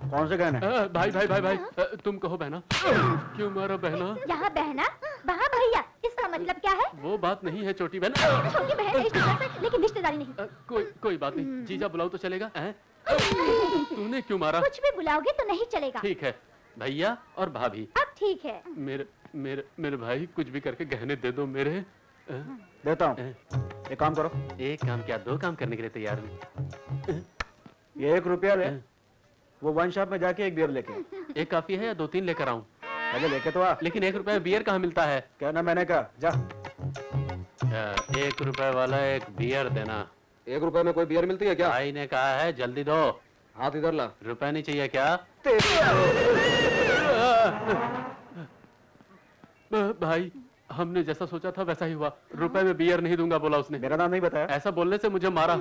कौन से गहने? भाई भाई भाई भाई तुम कहो बहना। क्यों मारा बहना? यहाँ बहना? वाह भैया, इसका मतलब क्या है? वो बात नहीं है छोटी बहन। छोटी बहन रिश्तेदार से, लेकिन रिश्तेदारी नहीं। कोई बात नहीं, जीजा बुलाओ तो चलेगा। तूने क्यों मारा? कुछ भी बुलाओगे तो नहीं चलेगा। ठीक है भैया और भाभी। अब ठीक है। मेरे भाई कुछ भी करके गहने दे दो मेरे। देता हूँ। एक काम करो। एक काम क्या, 2 काम करने के लिए तैयार हूँ। ये 1 रुपया ले, वो वाइन शॉप में जाके एक बियर लेके। एक काफी है या 2-3 लेकर आऊं? पहले लेके तो आ। लेकिन 1 रुपए में बियर कहाँ मिलता है? क्या ना, मैंने कहा जा। 1 रुपए वाला एक बियर देना। 1 रुपए में कोई बियर मिलती है क्या? भाई ने कहा है जल्दी दो। हाथ इधर ला। रुपए नहीं चाहिए क्या? भाई हमने जैसा सोचा था वैसा ही हुआ। रुपए में बियर नहीं दूंगा बोला उसने। मेरा नाम नहीं बताया। ऐसा बोलने से मुझे मारा।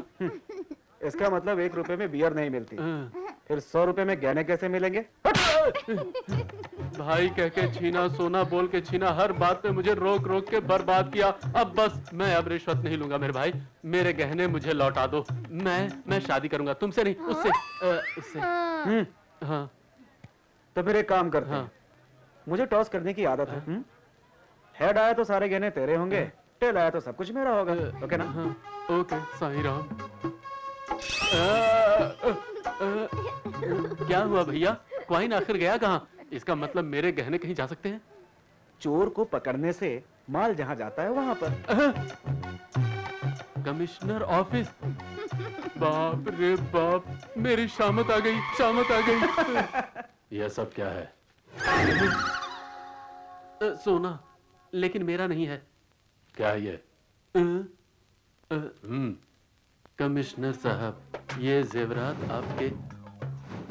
इसका मतलब 1 रुपए में बियर नहीं मिलती। फिर 100 रुपए में गहने कैसे मिलेंगे? भाई कह के छीना, सोना बोल के छीना, हर बात पे मुझे रोक रोक के बर्बाद किया। अब बस मैं अब रिश्वत नहीं लूंगा मेरे भाई। मेरे गहने मुझे लौटा दो। मैं शादी करूंगा तुमसे नहीं, उससे। हाँ तो फिर एक काम करते हैं। मुझे टॉस करने की आदत है। हेड आया तो सारे गहने तेरे होंगे, टेल आया तो सब कुछ मेरा होगा। ओके ना? ओके साईं राम। क्या हुआ भैया, क्वाइन आखिर गया कहाँ? इसका मतलब मेरे गहने कहीं जा सकते हैं? चोर को पकड़ने से माल जहाँ जाता है वहाँ पर। Commissioner office. बाप रे बाप, मेरी शामत आ गई, शामत आ गई। यह सब क्या है? सोना, लेकिन मेरा नहीं है। क्या ये? कमिश्नर साहब, ये जेवरात आपके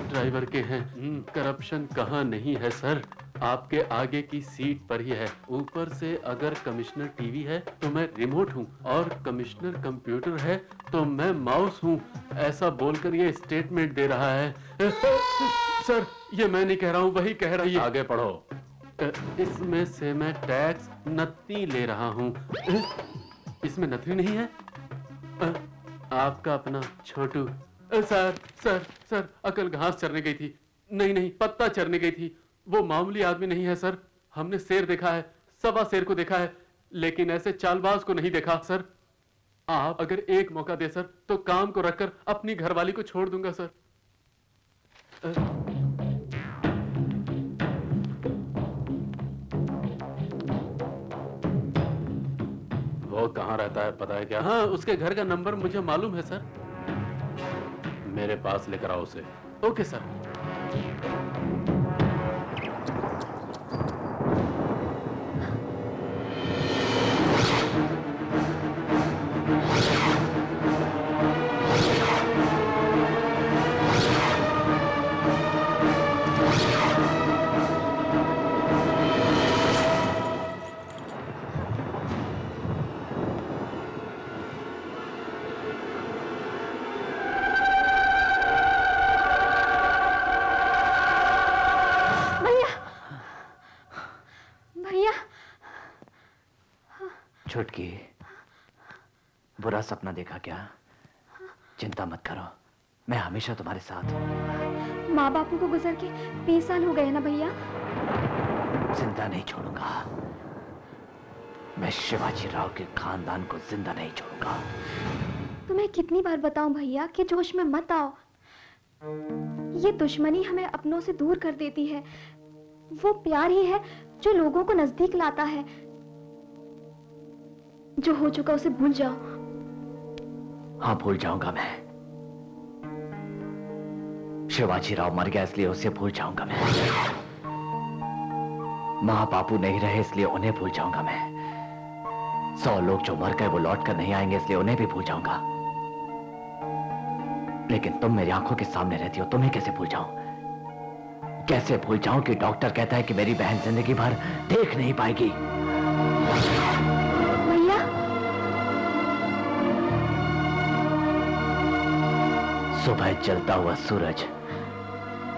ड्राइवर के हैं। करप्शन कहाँ नहीं है सर, आपके आगे की सीट पर ही है। ऊपर से अगर कमिश्नर टीवी है तो मैं रिमोट हूँ, और कमिश्नर कंप्यूटर है तो मैं माउस हूँ। ऐसा बोलकर ये स्टेटमेंट दे रहा है। सर ये मैं नहीं कह रहा हूँ, वही कह रही है। आगे पढ़ो। इसमें से मैं टैक्स नत्ती ले रहा हूँ। इसमें नथी नहीं है? आपका अपना छोटू। सर अकल घास चरने गई थी। नहीं पत्ता चरने गई थी। वो मामूली आदमी नहीं है सर। हमने शेर देखा है, 1.25 शेर को देखा है, लेकिन ऐसे चालबाज को नहीं देखा सर। आप अगर एक मौका दे सर तो काम को रखकर अपनी घरवाली को छोड़ दूंगा सर। वो कहाँ रहता है पता है क्या? हाँ, उसके घर का नंबर मुझे मालूम है सर। मेरे पास लेकर आओ उसे। Okay sir. छुटकी, बुरा सपना देखा क्या? चिंता मत करो, मैं हमेशा तुम्हारे साथ हूँ। माँ बापू को गुजर के 20 साल हो गए ना भैया। जिंदा नहीं छोड़ूंगा मैं, शिवाजी राव के खानदान को जिंदा नहीं छोड़ूंगा। तुम्हें कितनी बार बताऊं भैया कि जोश में मत आओ। ये दुश्मनी हमें अपनों से दूर कर देती है। वो प्यार ही है जो लोगों को नजदीक लाता है। जो हो चुका उसे भूल जाओ। हाँ, भूल जाऊंगा मैं। शिवाजी राव मर गया इसलिए उसे भूल जाऊंगा मैं। माँ बापू नहीं रहे इसलिए उन्हें भूल जाऊंगा मैं। 100 लोग जो मर गए वो लौट कर नहीं आएंगे इसलिए उन्हें भी भूल जाऊंगा। लेकिन तुम मेरी आंखों के सामने रहती हो, तुम्हें कैसे भूल जाऊं? कैसे भूल जाऊं कि डॉक्टर कहता है कि मेरी बहन जिंदगी भर देख नहीं पाएगी। भैया, सुबह जलता हुआ सूरज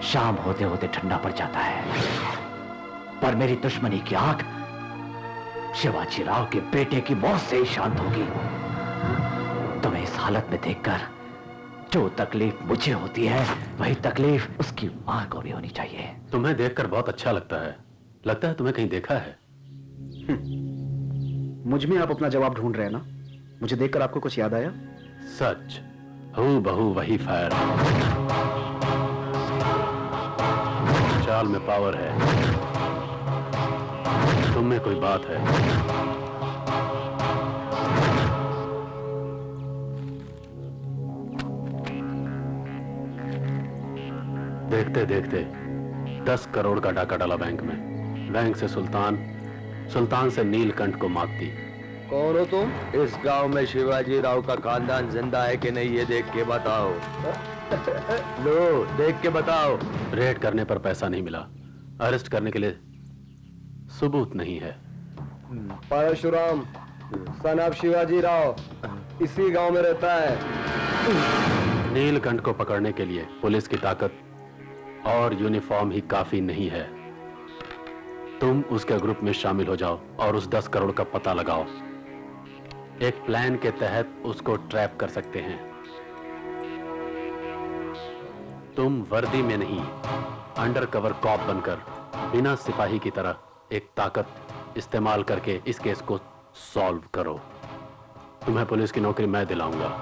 शाम होते होते ठंडा पड़ जाता है, पर मेरी दुश्मनी की आग शिवाजी राव के बेटे की मौत से ही शांत होगी। तुम्हें इस हालत में देखकर जो तकलीफ मुझे होती है वही तकलीफ उसकी मां को भी होनी चाहिए। तुम्हें देखकर बहुत अच्छा लगता है। लगता है तुम्हें कहीं देखा है। मुझ में आप अपना जवाब ढूंढ रहे हैं ना? मुझे देखकर आपको कुछ याद आया? सच, हूबहू वही फायर। चाल में पावर है, तुम में कोई बात है। देखते देखते 10 करोड़ का डाका डाला बैंक में। बैंक से सुल्तान, सुल्तान से नीलकंठ को मांगती। कौन हो तुम? इस गांव में शिवाजी राव का खानदान जिंदा है कि नहीं, ये देख के बताओ। लो, देख के बताओ। रेड करने पर पैसा नहीं मिला, अरेस्ट करने के लिए सबूत नहीं है। परशुराम सन ऑफ शिवाजी राव इसी गांव में रहता है। नीलकंठ को पकड़ने के लिए पुलिस की ताकत और यूनिफॉर्म ही काफी नहीं है। तुम उसके ग्रुप में शामिल हो जाओ और उस 10 करोड़ का पता लगाओ। एक प्लान के तहत उसको ट्रैप कर सकते हैं। तुम वर्दी में नहीं, अंडर कवर कॉप बनकर बिना सिपाही की तरह एक ताकत इस्तेमाल करके इस केस को सॉल्व करो। तुम्हें पुलिस की नौकरी मैं दिलाऊंगा।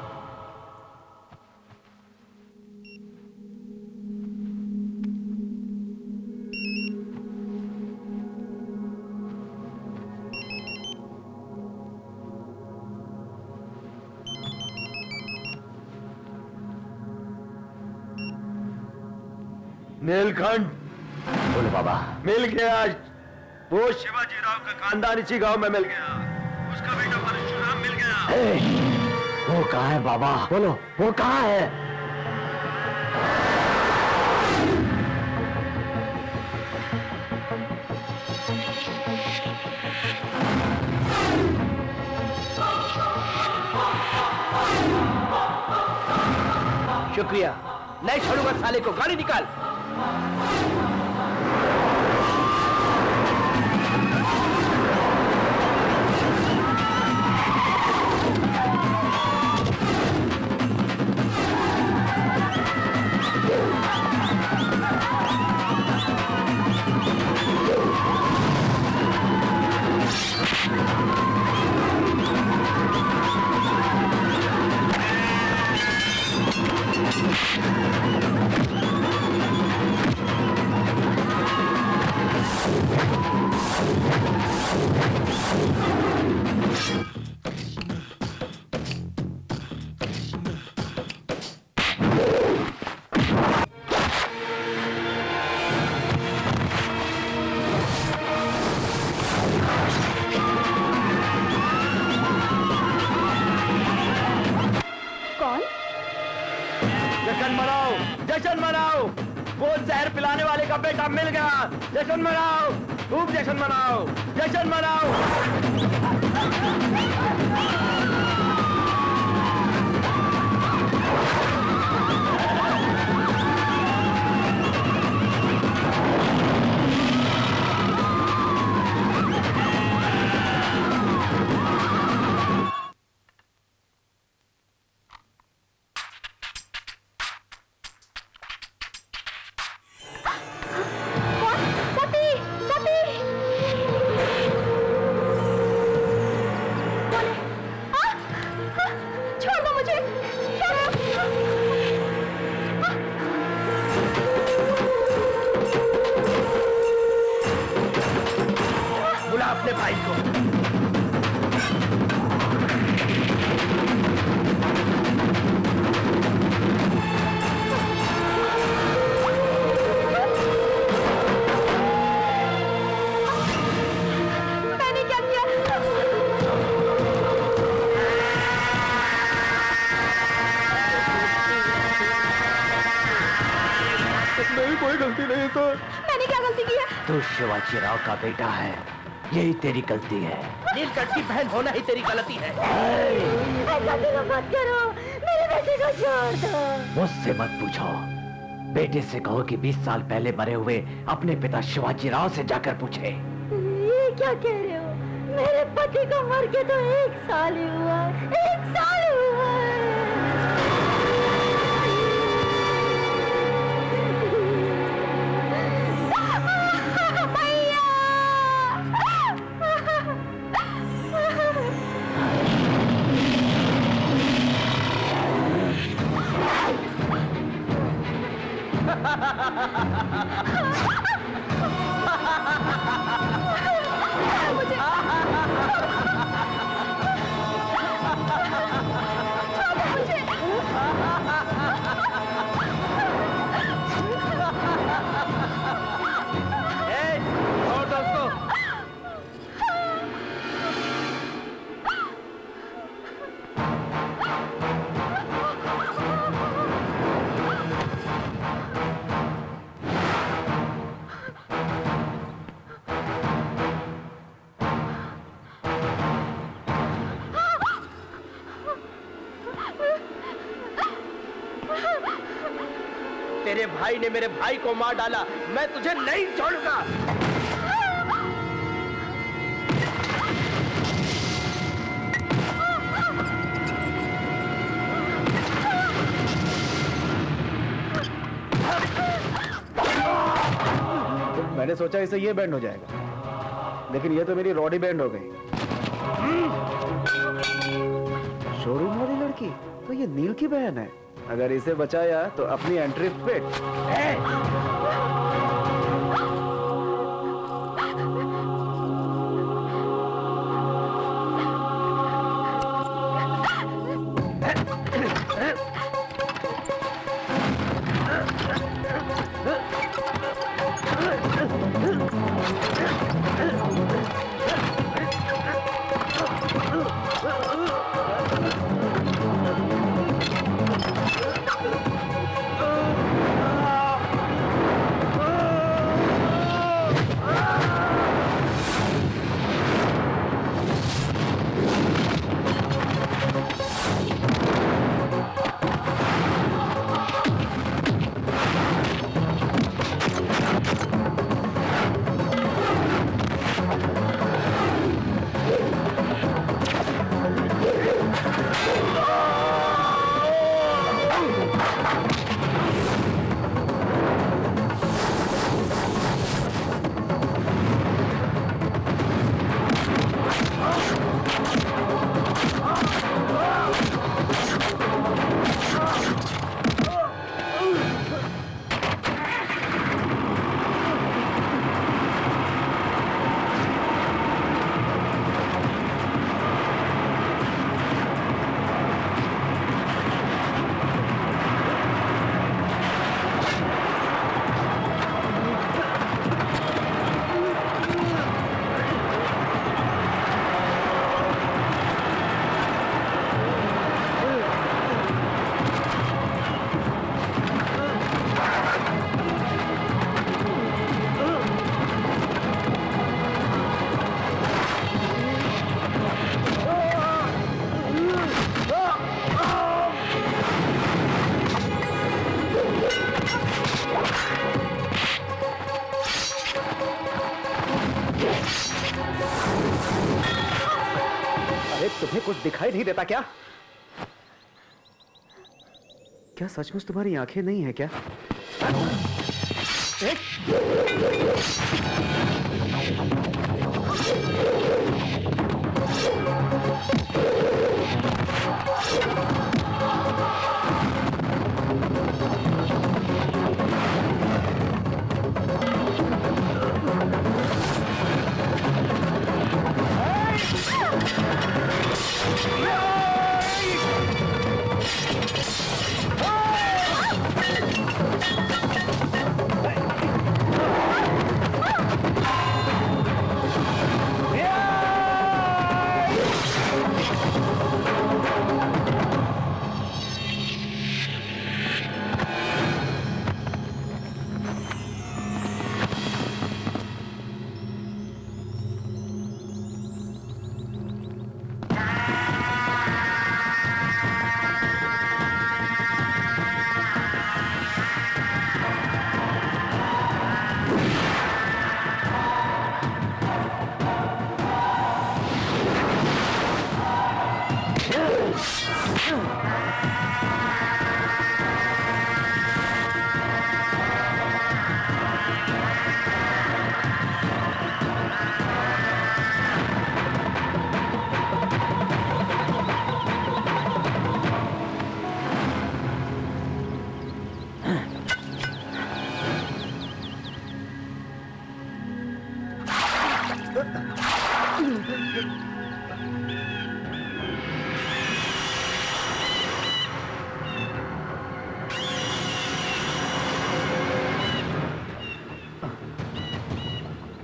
नीलकंठ, बोलो बाबा। मिल गया आज। वो शिवाजी राव का खानदान इसी गांव में मिल गया। उसका बेटा परशुराम मिल गया। वो कहाँ है बाबा? बोलो, वो कहाँ है? शुक्रिया, नहीं छोड़ूंगा साले को। गाड़ी निकाल। जश्न मनाओ, जश्न मनाओ। वो जहर पिलाने वाले का बेटा मिल गया। जश्न मनाओ, खूब जश्न मनाओ, जश्न मनाओ। अपने भाई को। मैंने क्या किया? मेरी कोई गलती नहीं सर। मैंने क्या गलती की है? तू शिवाजी राव का बेटा है, यही तेरी गलती है। नीलकंठ की बहन होना ही तेरी गलती है। ऐसा तो मत करो, मेरे बेटे को छोड़ दो। मुझसे मत पूछो। बेटे से कहो कि 20 साल पहले मरे हुए अपने पिता शिवाजी राव से जाकर पूछे। ये क्या कह रहे हो? मेरे पति को मर के तो 1 साल ही हुआ, 1 साल हुआ है। तेरे भाई ने मेरे भाई को मार डाला, मैं तुझे नहीं छोड़ूंगा। मैंने सोचा इसे ये बैंड हो जाएगा, लेकिन ये तो मेरी रॉडी बैंड हो गई। शोरूम वाली लड़की तो ये नील की बहन है। अगर इसे बचाया तो अपनी एंट्री फिट। तुम्हें कुछ दिखाई नहीं देता क्या? क्या सचमुच तुम्हारी आंखें नहीं है क्या?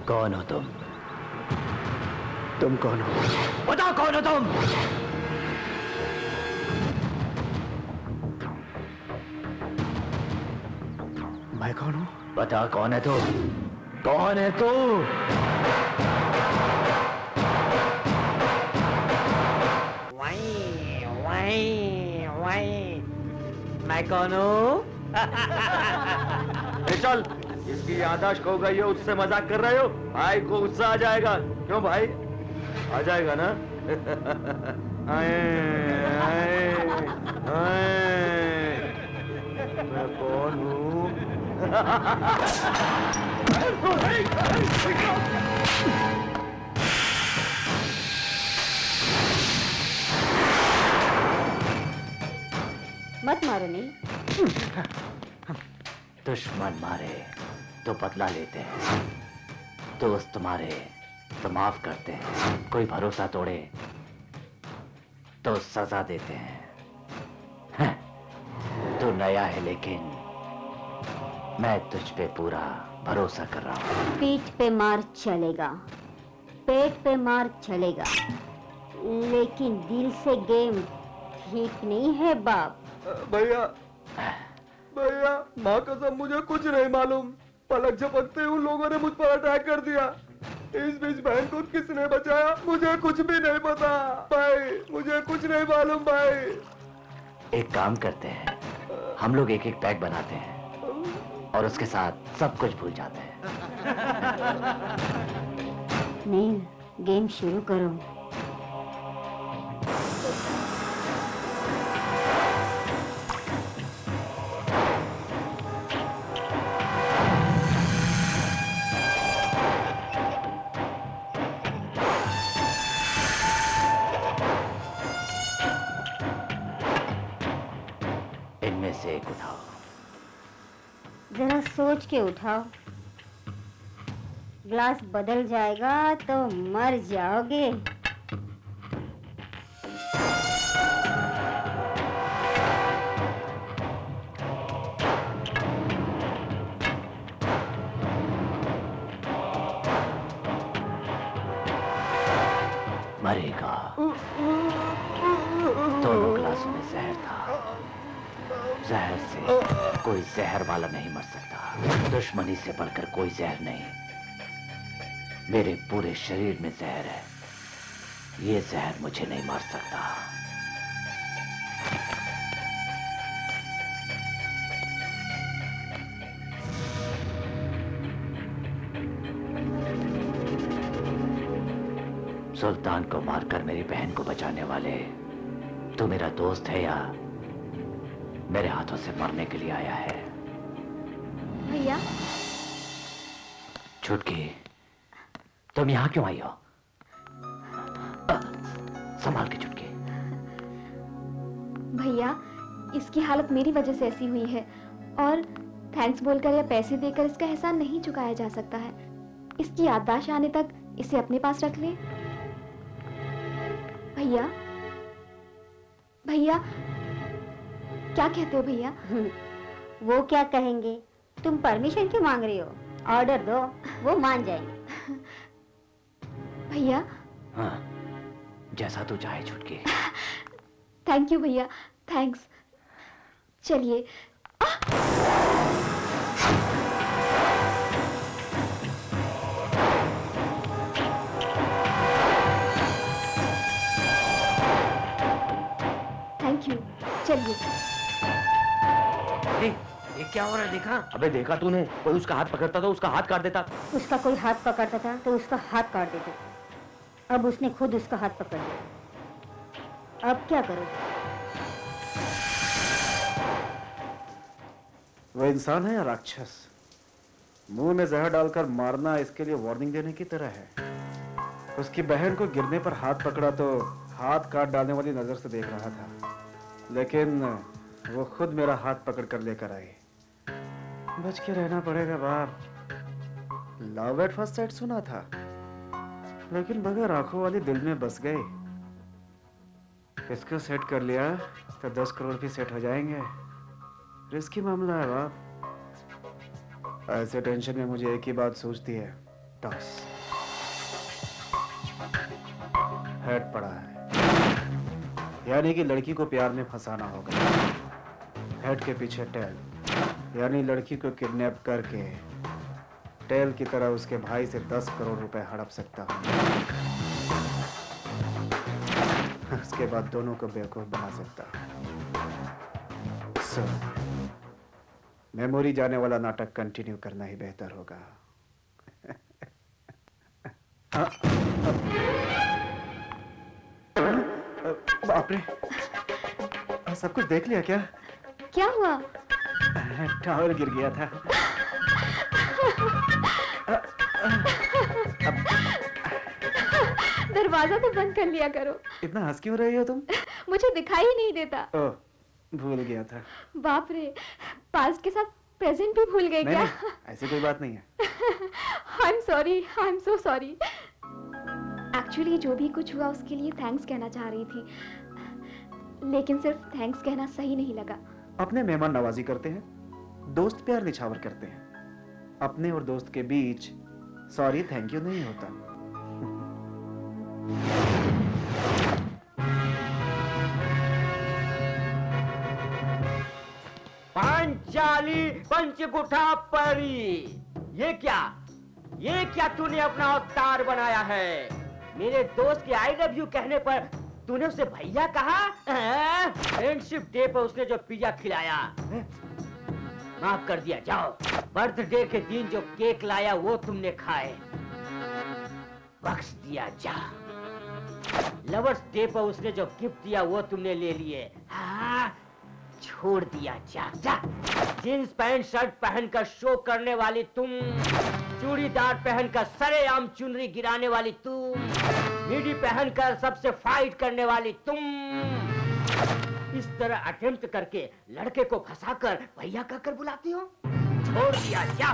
कौन हो तुम? तुम कौन हो? बताओ कौन हो तुम? मैं कौन हूं? बता कौन है तू? कौन है तू? मैं कौन हूँ? चल, इसकी याददाश्त खो गई हो, उससे मजाक कर रहे हो? भाई को गुस्सा आ जाएगा। क्यों भाई? आ जाएगा ना? आए, आए, आए। मैं कौन हूँ? मत मारो नहीं। दुश्मन मारे तो बदला लेते हैं, दोस्त मारे तो माफ करते हैं, कोई भरोसा तोड़े तो सजा देते हैं। तू नया है लेकिन मैं तुझ पे पूरा भरोसा कर रहा हूँ। पीठ पे मार चलेगा, पेट पे मार चलेगा, लेकिन दिल से गेम ठीक नहीं है बाप। भैया भैया, माँ कसम मुझे कुछ नहीं मालूम। पलक झपकते उन लोगों ने मुझ पर अटैक कर दिया। इस बीच बहन को किसने बचाया मुझे कुछ भी नहीं पता भाई, मुझे कुछ नहीं मालूम भाई। एक काम करते हैं, हम लोग एक एक पैक बनाते हैं और उसके साथ सब कुछ भूल जाते हैं। नील, गेम शुरू करो। इनमें से एक उठाओ। जरा सोच के उठाओ, ग्लास बदल जाएगा तो मर जाओगे। मरेगा। दोनों ग्लासों में जहर था। जहर से कोई जहर वाला नहीं मर सकता। दुश्मनी से बढ़कर कोई जहर नहीं। मेरे पूरे शरीर में जहर है, ये जहर मुझे नहीं मार सकता। सुल्तान को मारकर मेरी बहन को बचाने वाले तू मेरा दोस्त है या मेरे हाथों से मरने के लिए आया है? भैया, छुटकी, तुम यहाँ क्यों आई हो? संभाल के छुटकी। भैया, इसकी हालत मेरी वजह से ऐसी हुई है और थैंक्स बोलकर या पैसे देकर इसका एहसान नहीं चुकाया जा सकता है। इसकी याददाश्त आने तक इसे अपने पास रख ले। भैया, भैया, क्या कहते हो भैया? वो क्या कहेंगे? तुम परमिशन क्यों मांग रही हो? ऑर्डर दो, वो मान जाएंगे। भैया। हाँ, जैसा तू चाहे छुटकी। थैंक यू भैया, थैंक्स। चलिए। थैंक यू, चलिए। ये क्या हो रहा है देखा? अबे देखा तूने? कोई उसका हाथ पकड़ता तो उसका हाथ काट देता। उसका कोई हाथ पकड़ता था तो उसका हाथ काट देते। अब उसने खुद उसका हाथ पकड़ लिया। अब क्या करोगे? वो इंसान है या राक्षस? मुंह में जहर डालकर मारना इसके लिए वार्निंग देने की तरह है। उसकी बहन को गिरने पर हाथ पकड़ा तो हाथ काट डालने वाली नजर से देख रहा था, लेकिन वो खुद मेरा हाथ पकड़ कर लेकर आई। बच के रहना पड़ेगा बाप। लव एट फर्स्ट साइट सुना था, लेकिन बगैर आंखों वाली दिल में बस गई। इसको सेट कर लिया तो 10 करोड़ भी सेट हो जाएंगे। रिस्की मामला है बाप। ऐसे टेंशन में मुझे एक ही बात सूझती है, टॉस। हेड पड़ा है, यानी कि लड़की को प्यार में फंसाना होगा। हेड के पीछे टेल, यानी लड़की को किडनैप करके टेल की तरह उसके भाई से 10 करोड़ रुपए हड़प सकता हूँ। उसके बाद दोनों को बेवकूफ बना सकता हूँ। So, मेमोरी जाने वाला नाटक कंटिन्यू करना ही बेहतर होगा। बाप रे, सब कुछ देख लिया क्या? क्या हुआ? टावर गिर गया था। दरवाजा तो बंद कर लिया करो। इतना हंस क्यों रही हो तुम? मुझे दिखाई ही नहीं देता। ओह, भूल गया था। बाप रे, पास्ट के साथ प्रेजेंट भी भूल गए क्या? नहीं, ऐसी कोई बात नहीं है। I am sorry, I am so sorry. Actually जो भी कुछ हुआ उसके लिए थैंक्स कहना चाह रही थी, लेकिन सिर्फ थैंक्स कहना सही नहीं लगा। अपने मेहमान नवाजी करते हैं, दोस्त प्यार निछावर करते हैं। अपने और दोस्त के बीच सॉरी थैंक यू नहीं होता। पांचाली पंचकुठा परी, ये क्या तूने अपना अवतार बनाया है? मेरे दोस्त के आई लव यू कहने पर तूने उसे भैया कहा? फ्रेंडशिप डे पर उसने जो पिज्जा खिलाया माफ कर दिया, जाओ। बर्थडे के दिन जो केक लाया वो तुमने खाए, बख्श दिया, जा। लवर्स डे पर उसने जो गिफ्ट दिया वो तुमने ले लिए, हाँ, छोड़ दिया, जा जा। जींस पैंट शर्ट पहनकर शो करने वाली तुम, चूड़ीदार पहनकर सरेआम चुनरी गिराने वाली तुम, मिडी पहनकर सबसे फाइट करने वाली तुम, इस तरह अटेम्प्ट करके लड़के को फंसाकर भैया कहकर बुलाती हो, छोड़ दिया, जा।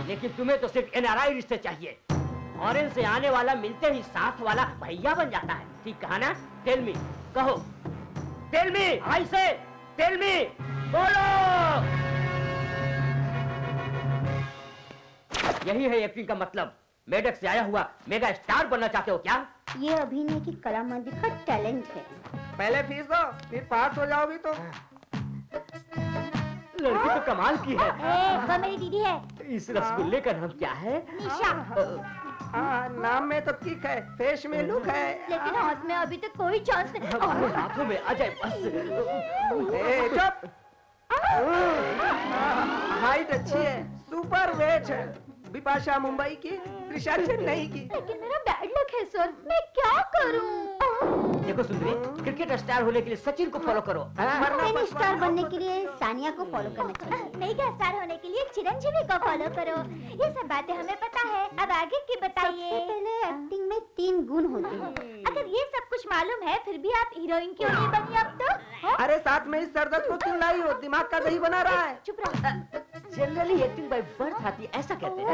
लेकिन तुम्हें तो सिर्फ एनआरआई रिश्ते चाहिए। फॉरेन से आने वाला मिलते ही साथ वाला भैया बन जाता है, ठीक कहा ना? टेल मी, कहो, टेल मी, आई से टेल मी, बोलो। यही है एक्टिंग का मतलब। मेडक से आया हुआ मेगा स्टार बनना चाहते हो क्या? ये अभिनय की कला मंदिर का टैलेंट है। पहले फीस दो, फिर पास हो जाओगी तो। लड़की तो कमाल की है। वो मेरी दीदी है। इस रसगुल्ले का नाम क्या है? निशा। नाम में तो किक है, फेस में लुक है, लेकिन हाथ में अभी तक कोई चांस नहीं। हाथों में आ जाए बस। चुप। हाइट अच्छी है, सुपर वेट है। बिपाशा मुंबई की, त्रिशा चेन्नई की। लेकिन मेरा बैड लक है सर, मैं क्या करूं? देखो सुंदरी, क्रिकेट स्टार होने के लिए सचिन को फॉलो करो। टेनिस स्टार बनने के लिए सानिया को फॉलो करना चाहिए। मेगा स्टार होने के लिए चिरंजीवी को फॉलो करो। ये सब बातें हमें पता है, अब आगे की बताइए। सबसे पहले एक्टिंग में 3 गुण होते हैं। अगर ये सब कुछ मालूम है फिर भी आप हीरोइन क्यों नहीं बनी अब तो? अरे साथ में इस सरदर्द को क्यों लाई हो? दिमाग का दही बना रहा है। चुप रहो। जनरली एक्टिंग बाय बर्थ आती है, ऐसा कहते हैं।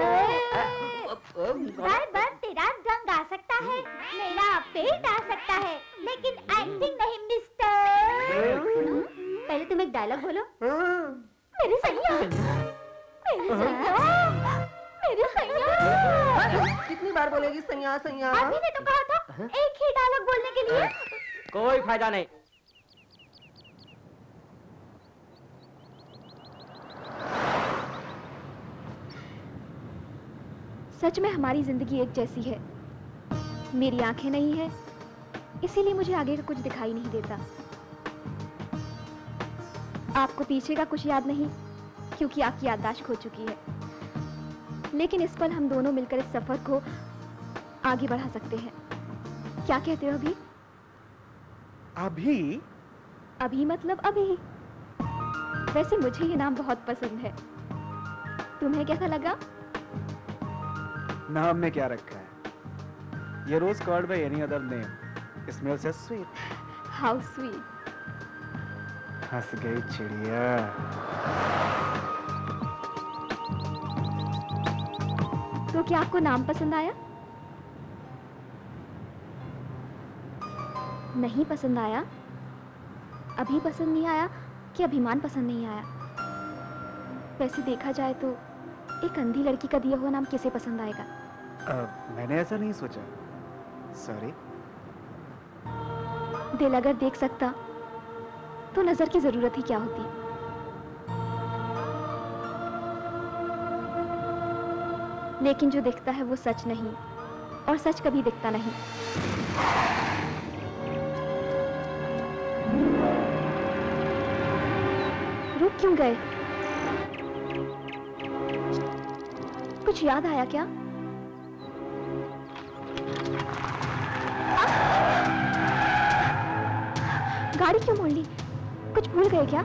बार बार तेरा रंग आ सकता है, मेरा पेट आ सकता है, लेकिन एक्टिंग नहीं मिस्टर। पहले तुम एक डायलॉग बोलो। मेरी सैया, मेरी सैया, मेरी सैया। कितनी बार बोलेगी सैया सैया? अभी ने तो कहा था एक ही डायलॉग बोलने के लिए। कोई फायदा नहीं। सच में हमारी जिंदगी एक जैसी है। मेरी आंखें नहीं है, इसीलिए मुझे आगे का कुछ दिखाई नहीं देता। आपको पीछे का कुछ याद नहीं, क्योंकि आपकी याददाश्त खो चुकी है। लेकिन इस पल हम दोनों मिलकर इस सफर को आगे बढ़ा सकते हैं। क्या कहते हो अभी? अभी? अभी मतलब अभी। वैसे मुझे ये नाम बहुत पसंद है। तुम्हें कैसा लगा? नाम में क्या रखा है? ये rose called by any other name smells as sweet. How sweet. हंस गई चिड़िया। तो क्या आपको नाम पसंद आया? नहीं पसंद आया? अभी पसंद नहीं आया कि अभिमान पसंद नहीं आया? वैसे देखा जाए तो एक अंधी लड़की का दिया हुआ नाम किसे पसंद आएगा? मैंने ऐसा नहीं सोचा, सॉरी। दिल अगर देख सकता तो नजर की जरूरत ही क्या होती। लेकिन जो दिखता है वो सच नहीं, और सच कभी दिखता नहीं। रुक क्यों गए? कुछ याद आया क्या? गाड़ी क्यों मोड़ ली? कुछ भूल गए क्या?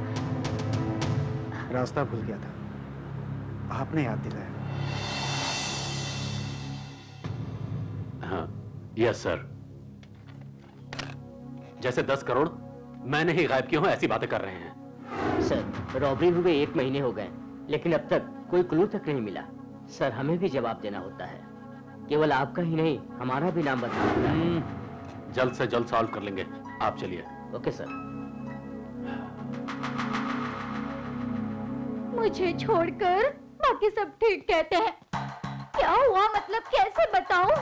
रास्ता भूल गया था, आपने याद दिलाया। हाँ, यस सर। जैसे 10 करोड़ मैंने ही गायब किए हो ऐसी बातें कर रहे हैं। सर, रॉबरी हुए 1 महीने हो गए, लेकिन अब तक कोई क्लू तक नहीं मिला। सर, हमें भी जवाब देना होता है। केवल आपका ही नहीं, हमारा भी नाम बताना होता है। जल्द से जल्द सॉल्व कर लेंगे, आप चलिए। Okay sir. मुझे छोड़कर बाकी सब ठीक कहते हैं। क्या हुआ मतलब कैसे बताऊं?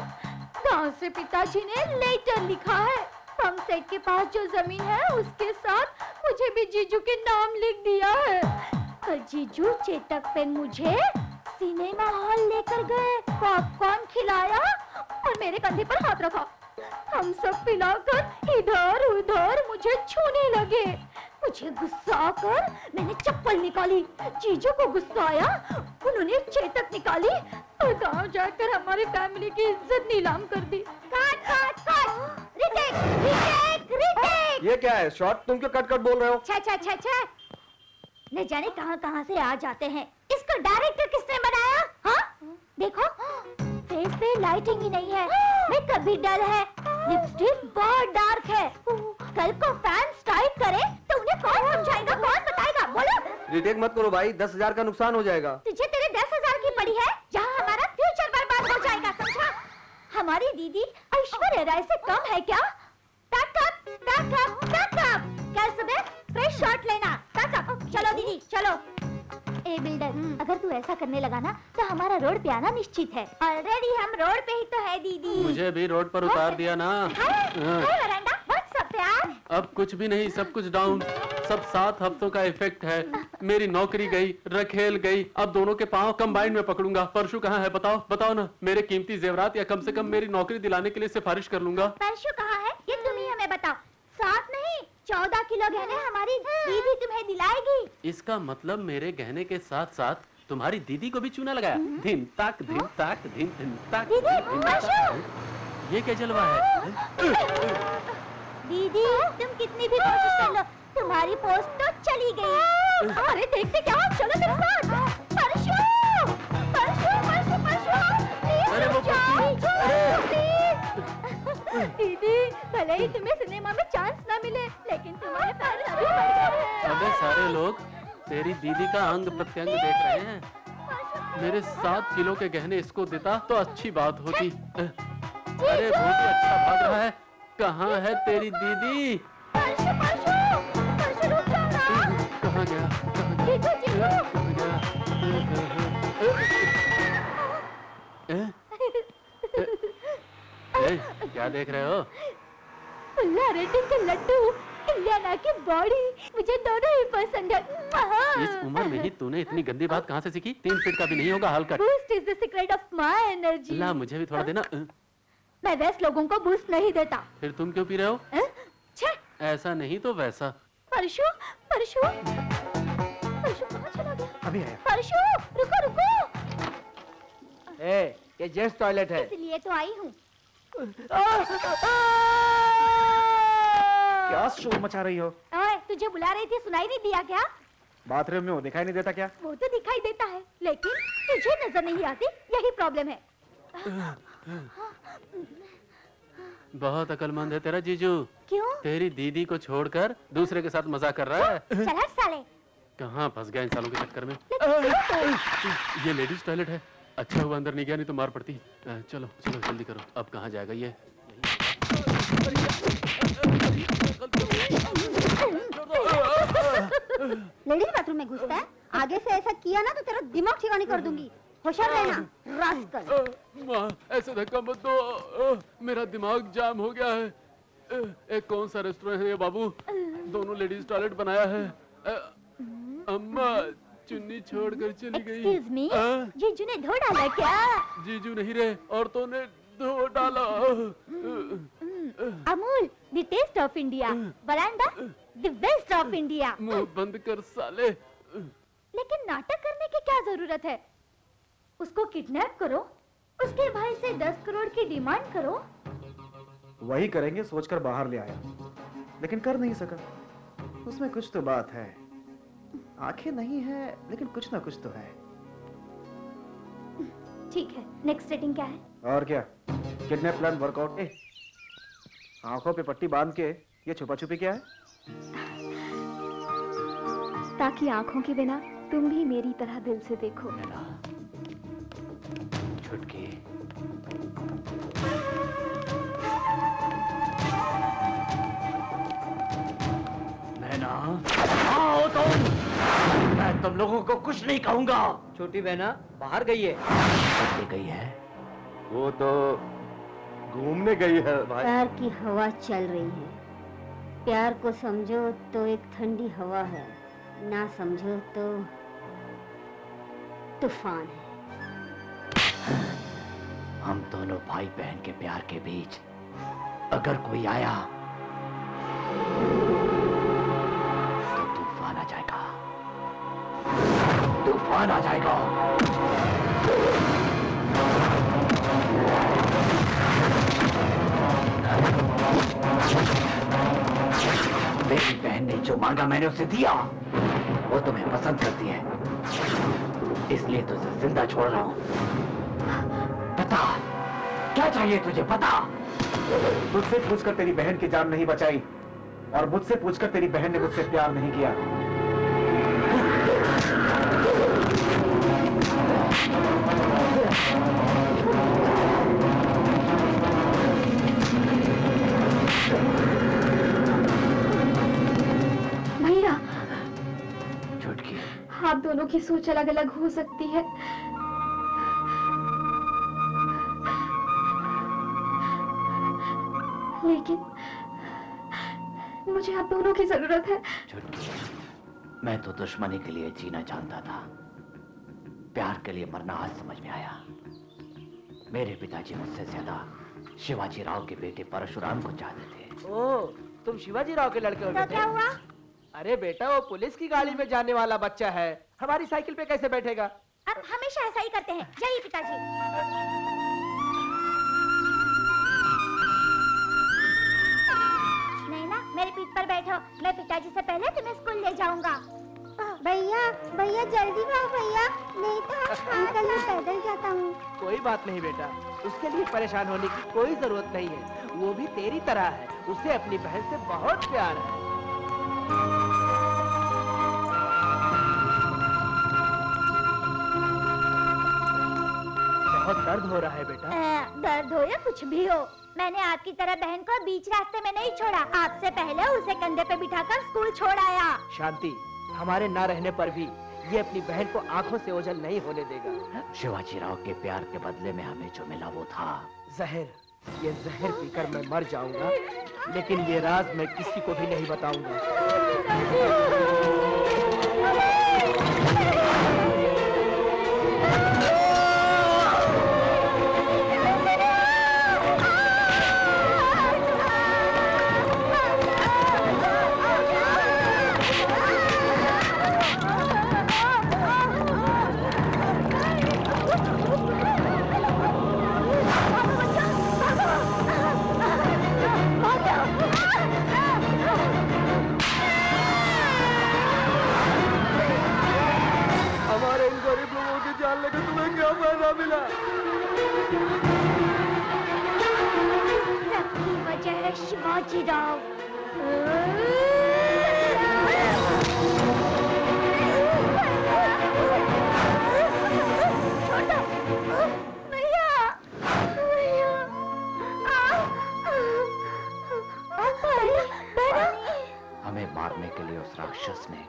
गांव से पिताजी ने लेटर लिखा है। पंप सेट के पास जो जमीन है उसके साथ मुझे भी जीजू के नाम लिख दिया है। कल जीजू चेतक पे मुझे सिनेमा हॉल लेकर गए, पॉपकॉर्न खिलाया और मेरे कंधे पर हाथ रखा। हम सब पिलाकर इधर उधर मुझे छूने लगे। मुझे गुस्सा आकर मैंने चप्पल निकाली। जीजू को गुस्सा आया, उन्होंने चेतक निकाली और गांव जाकर हमारी फैमिली की इज्जत नीलाम कर दी। काट काट काट, रिटेक रिटेक रिटेक। ये क्या है? शॉट तुम क्यों कट कट बोल रहे हो? छे छे छे छे, न जाने कहां से आ जाते हैं। इसको डायरेक्टर किसने बनाया? हाँ देखो, फेस पे लाइटिंग ही नहीं है, मेकअप भी डल है, लिपस्टिक बहुत डार्क है। कल को फैंस टाइप करे तो उन्हें कौन समझाएगा, कौन बताएगा? बोलो। रिटेक मत करो भाई, 10,000 का नुकसान हो जाएगा। तुझे तेरे 10,000 की पड़ी है, जहाँ हमारा फ्यूचर बर्बाद हो जाएगा, समझा? हमारी दीदी ऐश्वर्या राय से कम है क्या? पैकअप पैकअप पैकअप, कल सुबह फ्रेश शॉट लेना। पैकअप, चलो दीदी चलो। ए बिल्डर, अगर तू ऐसा करने लगा ना तो हमारा रोड पे आना निश्चित है। ऑलरेडी हम रोड पे ही तो है दीदी। मुझे भी रोड पर उतार दिया ना। वरांडा, व्हाट्स अप यार? अब कुछ भी नहीं, सब कुछ डाउन। सब 7 हफ्तों का इफेक्ट है। मेरी नौकरी गई, रखेल गई, अब दोनों के पांव कंबाइंड में पकड़ूंगा। परशु कहाँ है? बताओ बताओ ना। मेरे कीमती जेवरात या कम से कम मेरी नौकरी दिलाने के लिए सिफारिश कर लूंगा। परशु कहाँ है ये तुम ही हमें बताओ। 7 नहीं 14 किलो गहने हमारी दीदी तुम्हें दिलाएगी। इसका मतलब मेरे गहने के साथ साथ तुम्हारी दीदी को भी चूना लगाया। धिन ताक धिन ताक धिन धिन ताक। ये क्या जलवा है? दीदी तुम कितनी भी कोशिश कर लो, तुम्हारी पोस्ट तो चली गई। अरे देखते क्या, चलो मेरे साथ। परशु परशु परशु परशु, अरे वो दीदी भले ही तुम्हें सिनेमा में चांस ना मिले, लेकिन तुम्हारे फैंस अभी बढ़ गए हैं। अबे सारे लोग तेरी दीदी का अंग प्रत्यंग देख रहे हैं। मेरे 7 किलो के गहने इसको देता तो अच्छी बात होती। अरे बहुत ही अच्छा भाग रहा है। कहाँ है तेरी दीदी? कहाँ गया? क्या देख रहे हो? पुल्ला रेटिंग के लड्डू, इलियाना की बॉडी, मुझे दोनों ही पसंद है। इस उम्र में ही तूने इतनी गंदी बात कहाँ से सीखी? 3 फीट का भी नहीं होगा हाल का। Boost is the secret of my energy. ला मुझे भी थोड़ा देना। मैं वैसे लोगों को बूस्ट नहीं देता। फिर तुम क्यों पी रहे हो? ऐसा नहीं तो वैसा। परशु परशु परशु कहाँ चला गया? अभी आया। परशु रुको रुको। ये जेंट्स टॉयलेट है। इसलिए तो आई हूँ। क्या शोर मचा रही हो? ओए, तुझे बुला रही थी, सुनाई नहीं दिया क्या? बाथरूम में हो, दिखाई नहीं देता क्या? वो तो दिखाई देता है, लेकिन तुझे नजर नहीं आती, यही प्रॉब्लम है। बहुत अकलमंद है तेरा जीजू। क्यों? तेरी दीदी को छोड़कर दूसरे के साथ मजाक कर रहा है। चल हट साले। कहाँ फंस गया इन सालों के चक्कर में। ये लेडीज टॉयलेट है। अच्छा हुआ अंदर नहीं गया, नहीं तो मार पड़ती। चलो चलो जल्दी करो। अब कहाँ जाएगा ये? लेडीज बाथरूम में घुसता है, आगे से ऐसा किया ना तो तेरा दिमाग ठिकाने कर दूंगी। होशियार रहना रास्कल। माँ ऐसे धक्का मत दो, मेरा दिमाग जाम हो गया है। एक कौन सा रेस्टोरेंट है ये बाबू? दोनों लेडीज टॉयलेट बनाया है। अम्मा चुन्नी छोड़कर चली गई। Excuse me, जीजू ने धो डाला क्या? जीजू नहीं रहे, औरतों ने धो डाला। Amul, the taste of India. Veranda, the best of India. मुंह बंद कर साले। लेकिन नाटक करने की क्या जरूरत है? उसको किडनैप करो, उसके भाई से 10 करोड़ की डिमांड करो। वही करेंगे सोचकर बाहर ले आया, लेकिन कर नहीं सका। उसमें कुछ तो बात है। आंखें नहीं है, लेकिन कुछ ना कुछ तो है। ठीक है, नेक्स्ट सेटिंग क्या है? और क्या, किडनैप प्लान वर्कआउट। आंखों पे पट्टी बांध के ये छुपा छुपी क्या है? ताकि आंखों के बिना तुम भी मेरी तरह दिल से देखो। छुटकी, नैना, आओ तुम। मैं तुम लोगों को कुछ नहीं कहूंगा। छोटी बहना बाहर गई है। कब गई है? वो तो घूमने गई है भाई। प्यार की हवा चल रही है। प्यार को समझो तो एक ठंडी हवा है, ना समझो तो तूफान है। हम दोनों भाई बहन के प्यार के बीच अगर कोई आया तो तूफान आ जाएगा, तूफान आ जाएगा। मेरी बहन ने जो मांगा मैंने उसे दिया। वो तुम्हें पसंद करती है, इसलिए तुझे जिंदा छोड़ रहा हूं। बता, क्या चाहिए तुझे? बता। तुझसे पूछकर तेरी बहन की जान नहीं बचाई, और मुझसे पूछकर तेरी बहन ने मुझसे प्यार नहीं किया। भैया, छुटकी, आप दोनों की सोच अलग अलग हो सकती है, लेकिन मुझे आप दोनों की जरूरत है। छुटकी, मैं तो दुश्मनी के लिए जीना जानता था, प्यार के लिए मरना आज समझ में आया। मेरे पिताजी मुझसे ज्यादा शिवाजी राव के बेटे परशुराम को चाहते थे। ओह, तुम शिवाजी राव के लड़के हो तो बेटे? क्या हुआ? अरे बेटा, वो पुलिस की गाड़ी में जाने वाला बच्चा है, हमारी साइकिल पे कैसे बैठेगा? अब हमेशा ऐसा ही करते हैं। जाइए पिताजी। नैना, मेरे पीठ पर बैठो, मैं पिताजी से पहले तुम्हें स्कूल ले जाऊंगा। भैया, भैया जल्दी आओ भैया, नहीं तो अंकल मैं पैदल जाता हूँ। कोई बात नहीं बेटा, उसके लिए परेशान होने की कोई जरूरत नहीं है। वो भी तेरी तरह है, उसे अपनी बहन से बहुत प्यार है। बहुत दर्द हो रहा है बेटा। दर्द हो या कुछ भी हो, मैंने आपकी तरह बहन को बीच रास्ते में नहीं छोड़ा। आपसे पहले उसे कंधे पे बिठाकर स्कूल छोड़ आया। शांति, हमारे ना रहने पर भी ये अपनी बहन को आंखों से ओझल नहीं होने देगा। शिवाजी राव के प्यार के बदले में हमें जो मिला वो था जहर। ये जहर पीकर मैं मर जाऊंगा, लेकिन ये राज मैं किसी को भी नहीं बताऊंगा। सबकी वजह है शिवाजी राव। हमें मारने के लिए उस राक्षस ने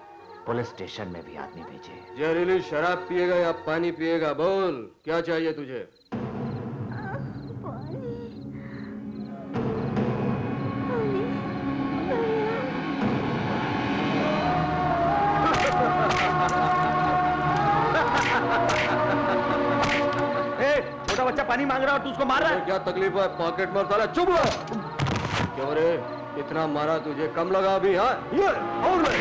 पुलिस स्टेशन में भी आदमी भेजे। जहरीली शराब पिएगा या पानी पिएगा? बोल, क्या चाहिए तुझे? छोटा बच्चा पानी मांग रहा है और तू उसको मार रहा है। क्या तकलीफ है? पॉकेट मार साला, चुप रहो। क्यों रे, इतना मारा तुझे कम लगा अभी? हाँ, ये और ले।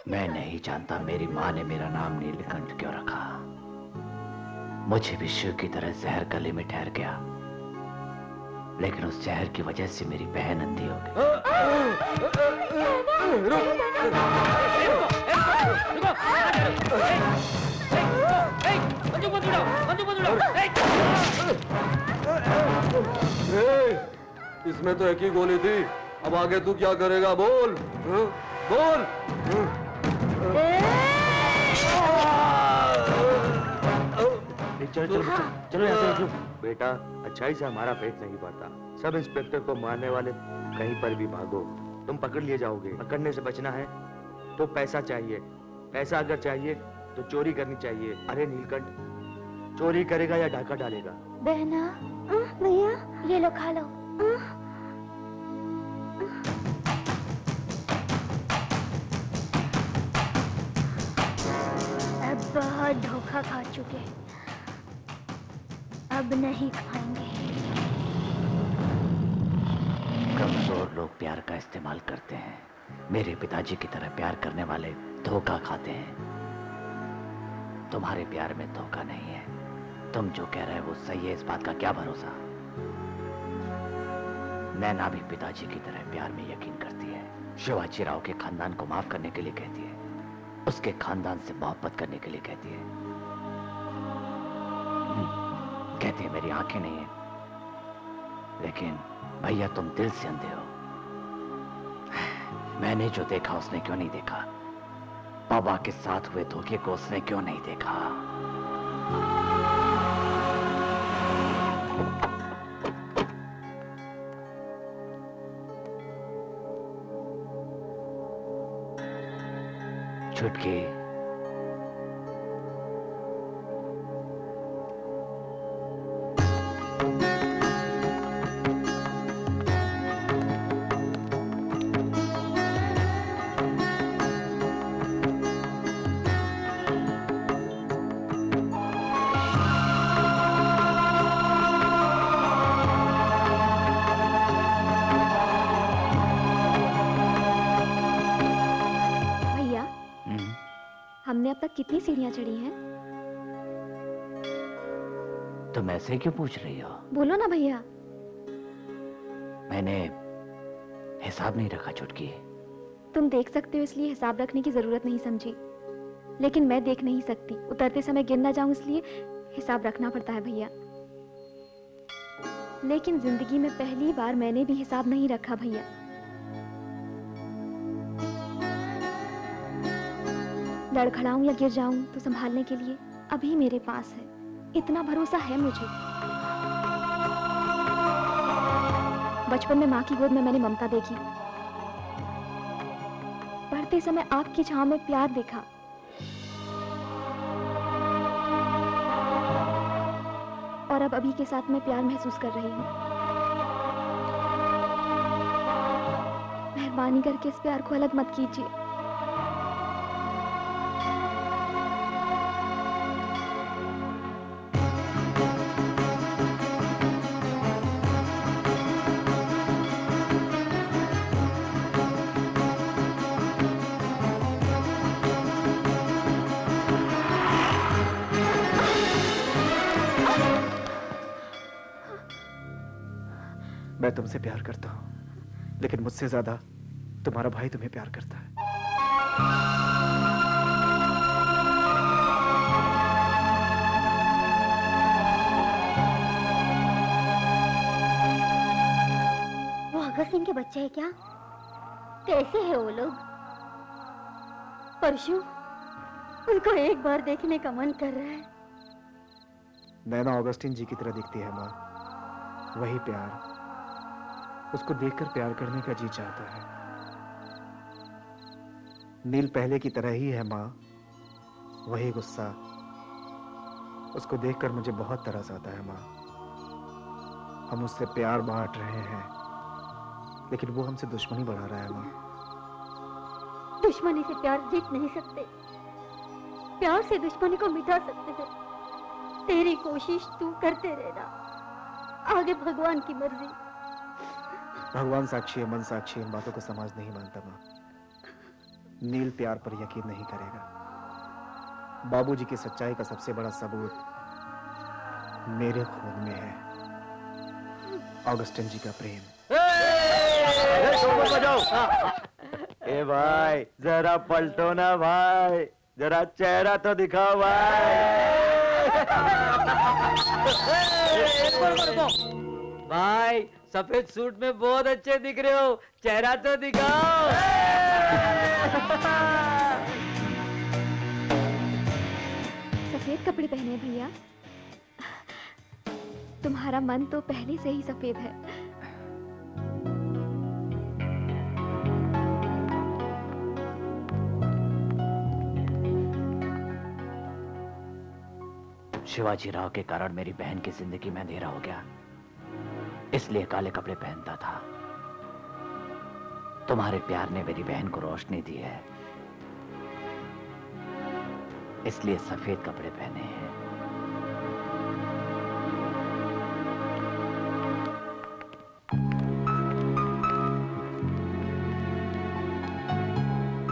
मैं नहीं जानता मेरी माँ ने मेरा नाम नीलकंठ क्यों रखा। मुझे भी शिव की तरह जहर गले में ठहर गया, लेकिन उस जहर की वजह से मेरी बहन अंधी हो गई। इसमें तो एक ही गोली थी, अब आगे तू क्या करेगा? बोल बोल। चलो चलो चलो यहाँ से निकलो। बेटा, अच्छाई से हमारा पेट नहीं भरता। सब इंस्पेक्टर को मारने वाले कहीं पर भी भागो, तुम पकड़ लिए जाओगे। पकड़ने से बचना है तो पैसा चाहिए। पैसा अगर चाहिए तो चोरी करनी चाहिए। अरे नीलकंठ, चोरी करेगा या डाका डालेगा? बहना, भैया ये लो, खा लो। अब बहुत धोखा खा चुके, अब नहीं खाएंगे। कमजोर लोग प्यार का इस्तेमाल करते हैं, मेरे पिताजी की तरह प्यार करने वाले धोखा खाते हैं। तुम्हारे प्यार में धोखा नहीं है, तुम जो कह रहे हो वो सही है, इस बात का क्या भरोसा। नैना भी पिताजी की तरह प्यार में यकीन करती है, शिवाजी राव के खानदान को माफ करने के लिए कहती है, उसके खानदान से मोहब्बत करने के लिए कहती है। कहती है मेरी आंखें नहीं है, लेकिन भैया तुम दिल से अंधे हो। मैंने जो देखा उसने क्यों नहीं देखा? बाबा के साथ हुए धोखे को उसने क्यों नहीं देखा? छुटकी, हमने अब तक कितनी सीढ़ियां चढ़ी हैं? तुम ऐसे क्यों पूछ रही हो? बोलो ना भैया। मैंने हिसाब नहीं रखा छुटकी। तुम देख सकते हो इसलिए हिसाब रखने की जरूरत नहीं समझी, लेकिन मैं देख नहीं सकती, उतरते समय गिर ना जाऊं इसलिए हिसाब रखना पड़ता है भैया। लेकिन जिंदगी में पहली बार मैंने भी हिसाब नहीं रखा भैया। लड़खड़ाऊं या गिर जाऊं तो संभालने के लिए अभी मेरे पास है, इतना भरोसा है मुझे। बचपन में माँ की गोद में मैंने ममता देखी, पढ़ते समय आग की छांव में प्यार देखा, और अब अभी के साथ मैं प्यार महसूस कर रही हूँ। मेहरबानी करके इस प्यार को अलग मत कीजिए। मैं तुमसे प्यार करता हूं, लेकिन मुझसे ज्यादा तुम्हारा भाई तुम्हें प्यार करता है। वो भगत सिंह के बच्चे हैं क्या? कैसे हैं वो लोग? परशु, उनको एक बार देखने का मन कर रहा है। नैना ऑगस्टिन जी की तरह दिखती है माँ, वही प्यार, उसको देखकर प्यार करने का जी चाहता है। नील पहले की तरह ही है माँ, वही गुस्सा, उसको देखकर मुझे बहुत तरस आता है माँ। हम उससे प्यार बांट रहे हैं, लेकिन वो हमसे दुश्मनी बढ़ा रहा है माँ। दुश्मनी से प्यार जीत नहीं सकते, प्यार से दुश्मनी को मिटा सकते हैं। तेरी कोशिश तू करते रहना, आगे भगवान की मर्जी। भगवान साक्षी है, मन साक्षी, इन बातों को समाज नहीं मानता माँ। नील प्यार पर यकीन नहीं करेगा। बाबूजी की सच्चाई का सबसे बड़ा सबूत मेरे खून में है, ऑगस्टिन जी का प्रेम। ए भाई जरा पलटो ना भाई, जरा चेहरा तो दिखाओ भाई सफेद सूट में बहुत अच्छे दिख रहे हो, चेहरा तो दिखाओ। सफेद कपड़े पहने भैया, तुम्हारा मन तो पहले से ही सफेद है। शिवाजी राव के कारण मेरी बहन की जिंदगी में अंधेरा हो गया, इसलिए काले कपड़े पहनता था। तुम्हारे प्यार ने मेरी बहन को रोशनी दी है, इसलिए सफेद कपड़े पहने हैं।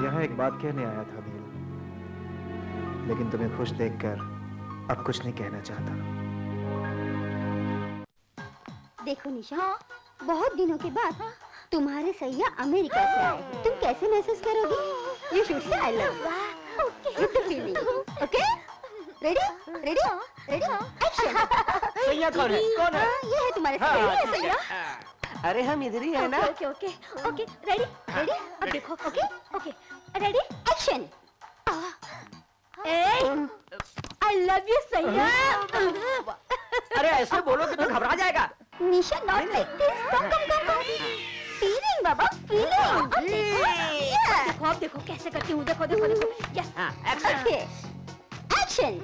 यहाँ एक बात कहने आया था नील, लेकिन तुम्हें खुश देखकर अब कुछ नहीं कहना चाहता। देखो निशा, बहुत दिनों के बाद तुम्हारे सैया अमेरिका से आए, तुम कैसे महसूस करोगी? You should say I love you. With the feeling. Okay, ready ready ready, action. सैया कौन है? कौन है? ये है तुम्हारे सैया। अरे हम इधर ही है ना। Okay okay okay, ready ready, अब देखो। Okay okay, ready, action. I love you सैया। अरे ऐसे बोलो कि तो घबरा जाएगा। Nisha, not like this. Come feeling बाबा, फीलिंग। देखो अब देखो कैसे करती हूँ, देखो देखो देखो। Yes, okay, action.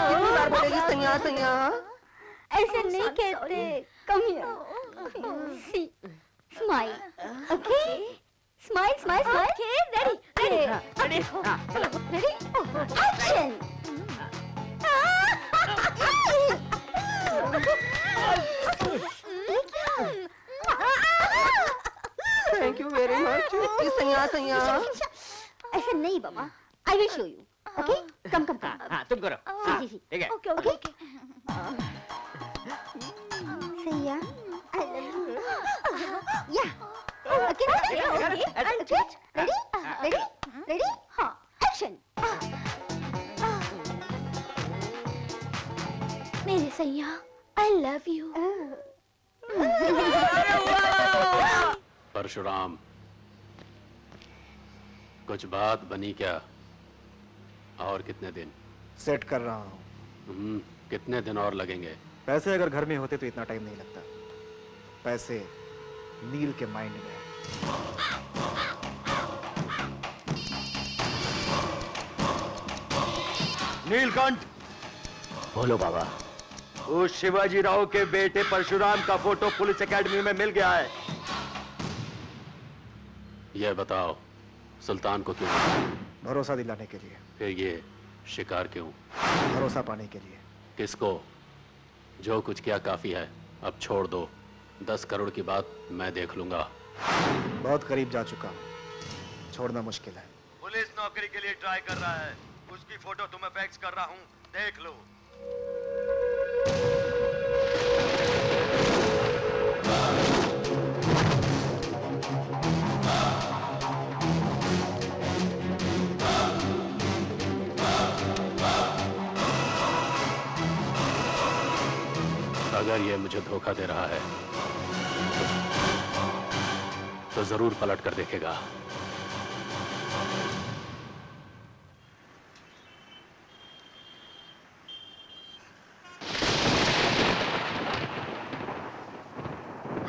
कितनी बार बोलेगी सैया सैया? ऐसे नहीं कहते। Come here, see, smile. Okay, smile smile smile. Okay, ready ready, ready, action. Thank you very much. सैया सैया ऐसे नहीं बाबा, I will show you. Okay, come come come. हाँ तुम करो। सी सी, ठीक है। Okay okay okay. सैया, I love you. Yeah, okay okay, ready ready ready, हाँ, एक्शन। मेरे सैया, आई लव यू। परशुराम, कुछ बात बनी क्या? और कितने दिन? सेट कर रहा हूँ। कितने दिन और लगेंगे? पैसे अगर घर में होते तो इतना टाइम नहीं लगता। पैसे नील के माइंड में है। नीलकंठ, बोलो बाबा। उस शिवाजी राव के बेटे परशुराम का फोटो पुलिस एकेडमी में मिल गया है। यह बताओ, सुल्तान को क्यों? भरोसा दिलाने के लिए। फिर ये शिकार क्यों? भरोसा पाने के लिए। किसको? जो कुछ किया काफी है, अब छोड़ दो। 10 करोड़ की बात मैं देख लूंगा। बहुत करीब जा चुका हूँ, छोड़ना मुश्किल है। पुलिस नौकरी के लिए ट्राई कर रहा है, उसकी फोटो तुम्हें फैक्स कर रहा हूँ, देख लो। अगर ये मुझे धोखा दे रहा है तो जरूर पलट कर देखेगा।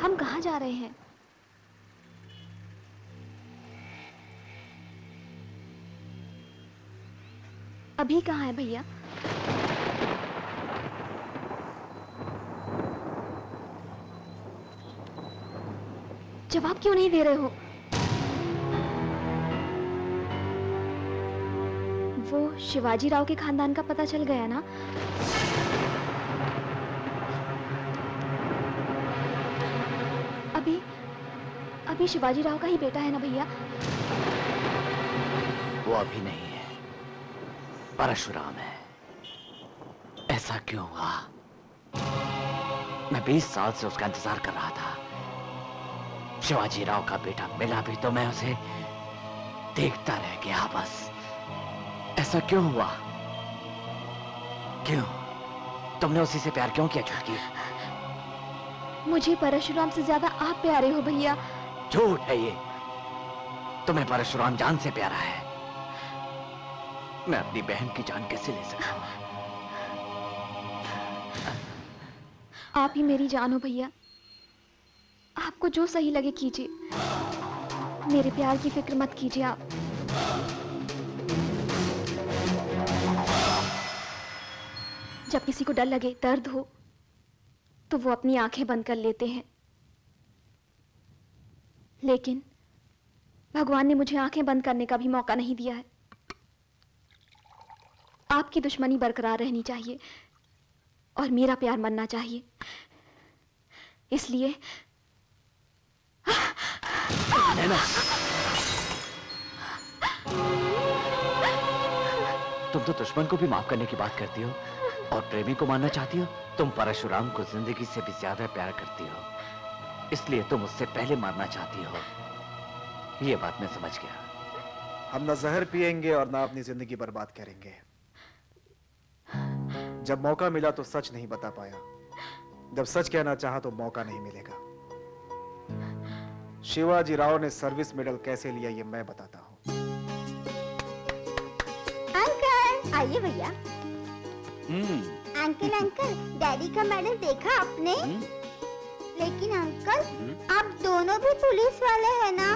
हम कहाँ जा रहे हैं? अभी कहाँ है भैया? जवाब क्यों नहीं दे रहे हो? वो शिवाजी राव के खानदान का पता चल गया ना? भी शिवाजी राव का ही बेटा है ना भैया? वो अभी नहीं है, परशुराम है। ऐसा क्यों हुआ? मैं 20 साल से उसका इंतजार कर रहा था। शिवाजी राव का बेटा मिला भी तो मैं उसे देखता रह गया बस। ऐसा क्यों हुआ? क्यों? तुमने उसी से प्यार क्यों किया छुटकी? मुझे परशुराम से ज्यादा आप प्यारे हो भैया। झूठ है ये। तुम्हें परशुराम जान से प्यारा है। मैं अपनी बहन की जान कैसे ले सकता हूं? आप ही मेरी जान हो भैया। आपको जो सही लगे कीजिए, मेरे प्यार की फिक्र मत कीजिए आप। जब किसी को डर लगे, दर्द हो, तो वो अपनी आंखें बंद कर लेते हैं, लेकिन भगवान ने मुझे आंखें बंद करने का भी मौका नहीं दिया है। आपकी दुश्मनी बरकरार रहनी चाहिए और मेरा प्यार मरना चाहिए। इसलिए तुम तो दुश्मन को भी माफ करने की बात करती हो और प्रेमी को मानना चाहती हो। तुम परशुराम को जिंदगी से भी ज्यादा प्यार करती हो, इसलिए तुम उससे पहले मारना चाहती हो। ये बात मैं समझ गया। हम ना जहर पिएंगे और ना अपनी जिंदगी बर्बाद करेंगे। जब मौका मिला तो सच नहीं बता पाया, जब सच कहना चाहा तो मौका नहीं मिलेगा। शिवाजी राव ने सर्विस मेडल कैसे लिया ये मैं बताता हूँ। अंकल आइए भैया। अंकल अंकल डैडी का मेडल देखा आपने? लेकिन अंकल आप दोनों भी पुलिस वाले हैं ना,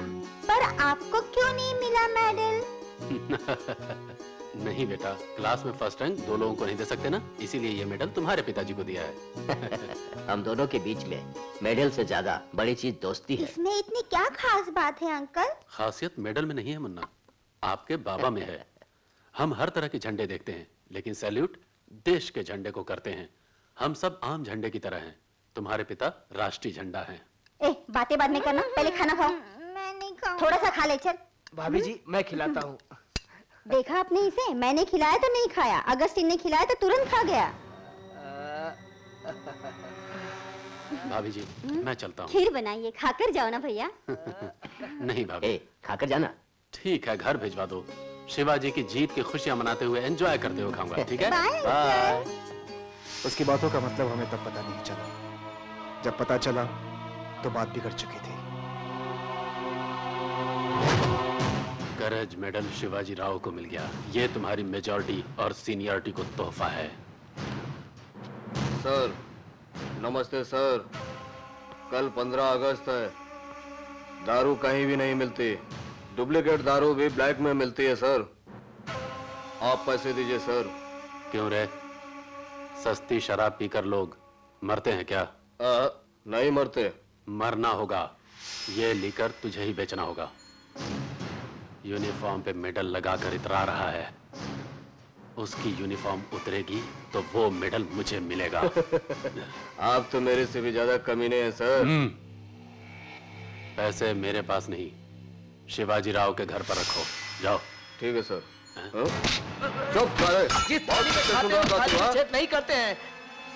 पर आपको क्यों नहीं मिला मेडल? नहीं बेटा, क्लास में फर्स्ट रैंक 2 लोगों को नहीं दे सकते ना, इसीलिए ये मेडल तुम्हारे पिताजी को दिया है। हम दोनों के बीच में मेडल से ज्यादा बड़ी चीज दोस्ती है। इसमें इतनी क्या खास बात है अंकल? खासियत मेडल में नहीं है मुन्ना, आपके बाबा में है। हम हर तरह के झंडे देखते हैं, लेकिन सैल्यूट देश के झंडे को करते हैं। हम सब आम झंडे की तरह हैं। तुम्हारे पिता राष्ट्रीय झंडा हैं। बातें बाद में करना, पहले खाना खाओ। मैं नहीं खाऊं। थोड़ा सा खा ले चल। भाभी जी मैं खिलाता हूँ। देखा आपने इसे? मैंने खिलाया तो नहीं खाया, अगस्टिन ने खिलाया तो तुरंत खा गया। भाभी जी मैं चलता हूँ। खीर बनाइए, खाकर जाओ ना भैया। नहीं भाभी, खाकर जाना। ठीक है, घर भिजवा दो। शिवाजी की जीत की खुशियां मनाते हुए एंजॉय करते हुए खाऊंगा, ठीक है? बाय। उसकी बातों का मतलब हमें तब पता नहीं चला, जब पता चला तो बात बिगड़ चुकी थी। करेज मेडल शिवाजी राव को मिल गया। ये तुम्हारी मेजॉरिटी और सीनियरिटी को तोहफा है। सर नमस्ते सर। कल 15 अगस्त है। दारू कहीं भी नहीं मिलती, डुप्लीकेट दारू भी ब्लैक में मिलती है सर। आप पैसे दीजिए सर। क्यों रे, सस्ती शराब पीकर लोग मरते हैं क्या? नहीं मरते। मरना होगा, ये लेकर तुझे ही बेचना होगा। यूनिफॉर्म पे मेडल लगाकर इतरा रहा है, उसकी यूनिफॉर्म उतरेगी तो वो मेडल मुझे मिलेगा। आप तो मेरे से भी ज्यादा कमीने हैं सर। पैसे मेरे पास नहीं, शिवाजी राव के घर पर रखो। जाओ। ठीक है सर। चुप करे। जिस थाली में खाते हैं वो थाली में छेद नहीं करते हैं।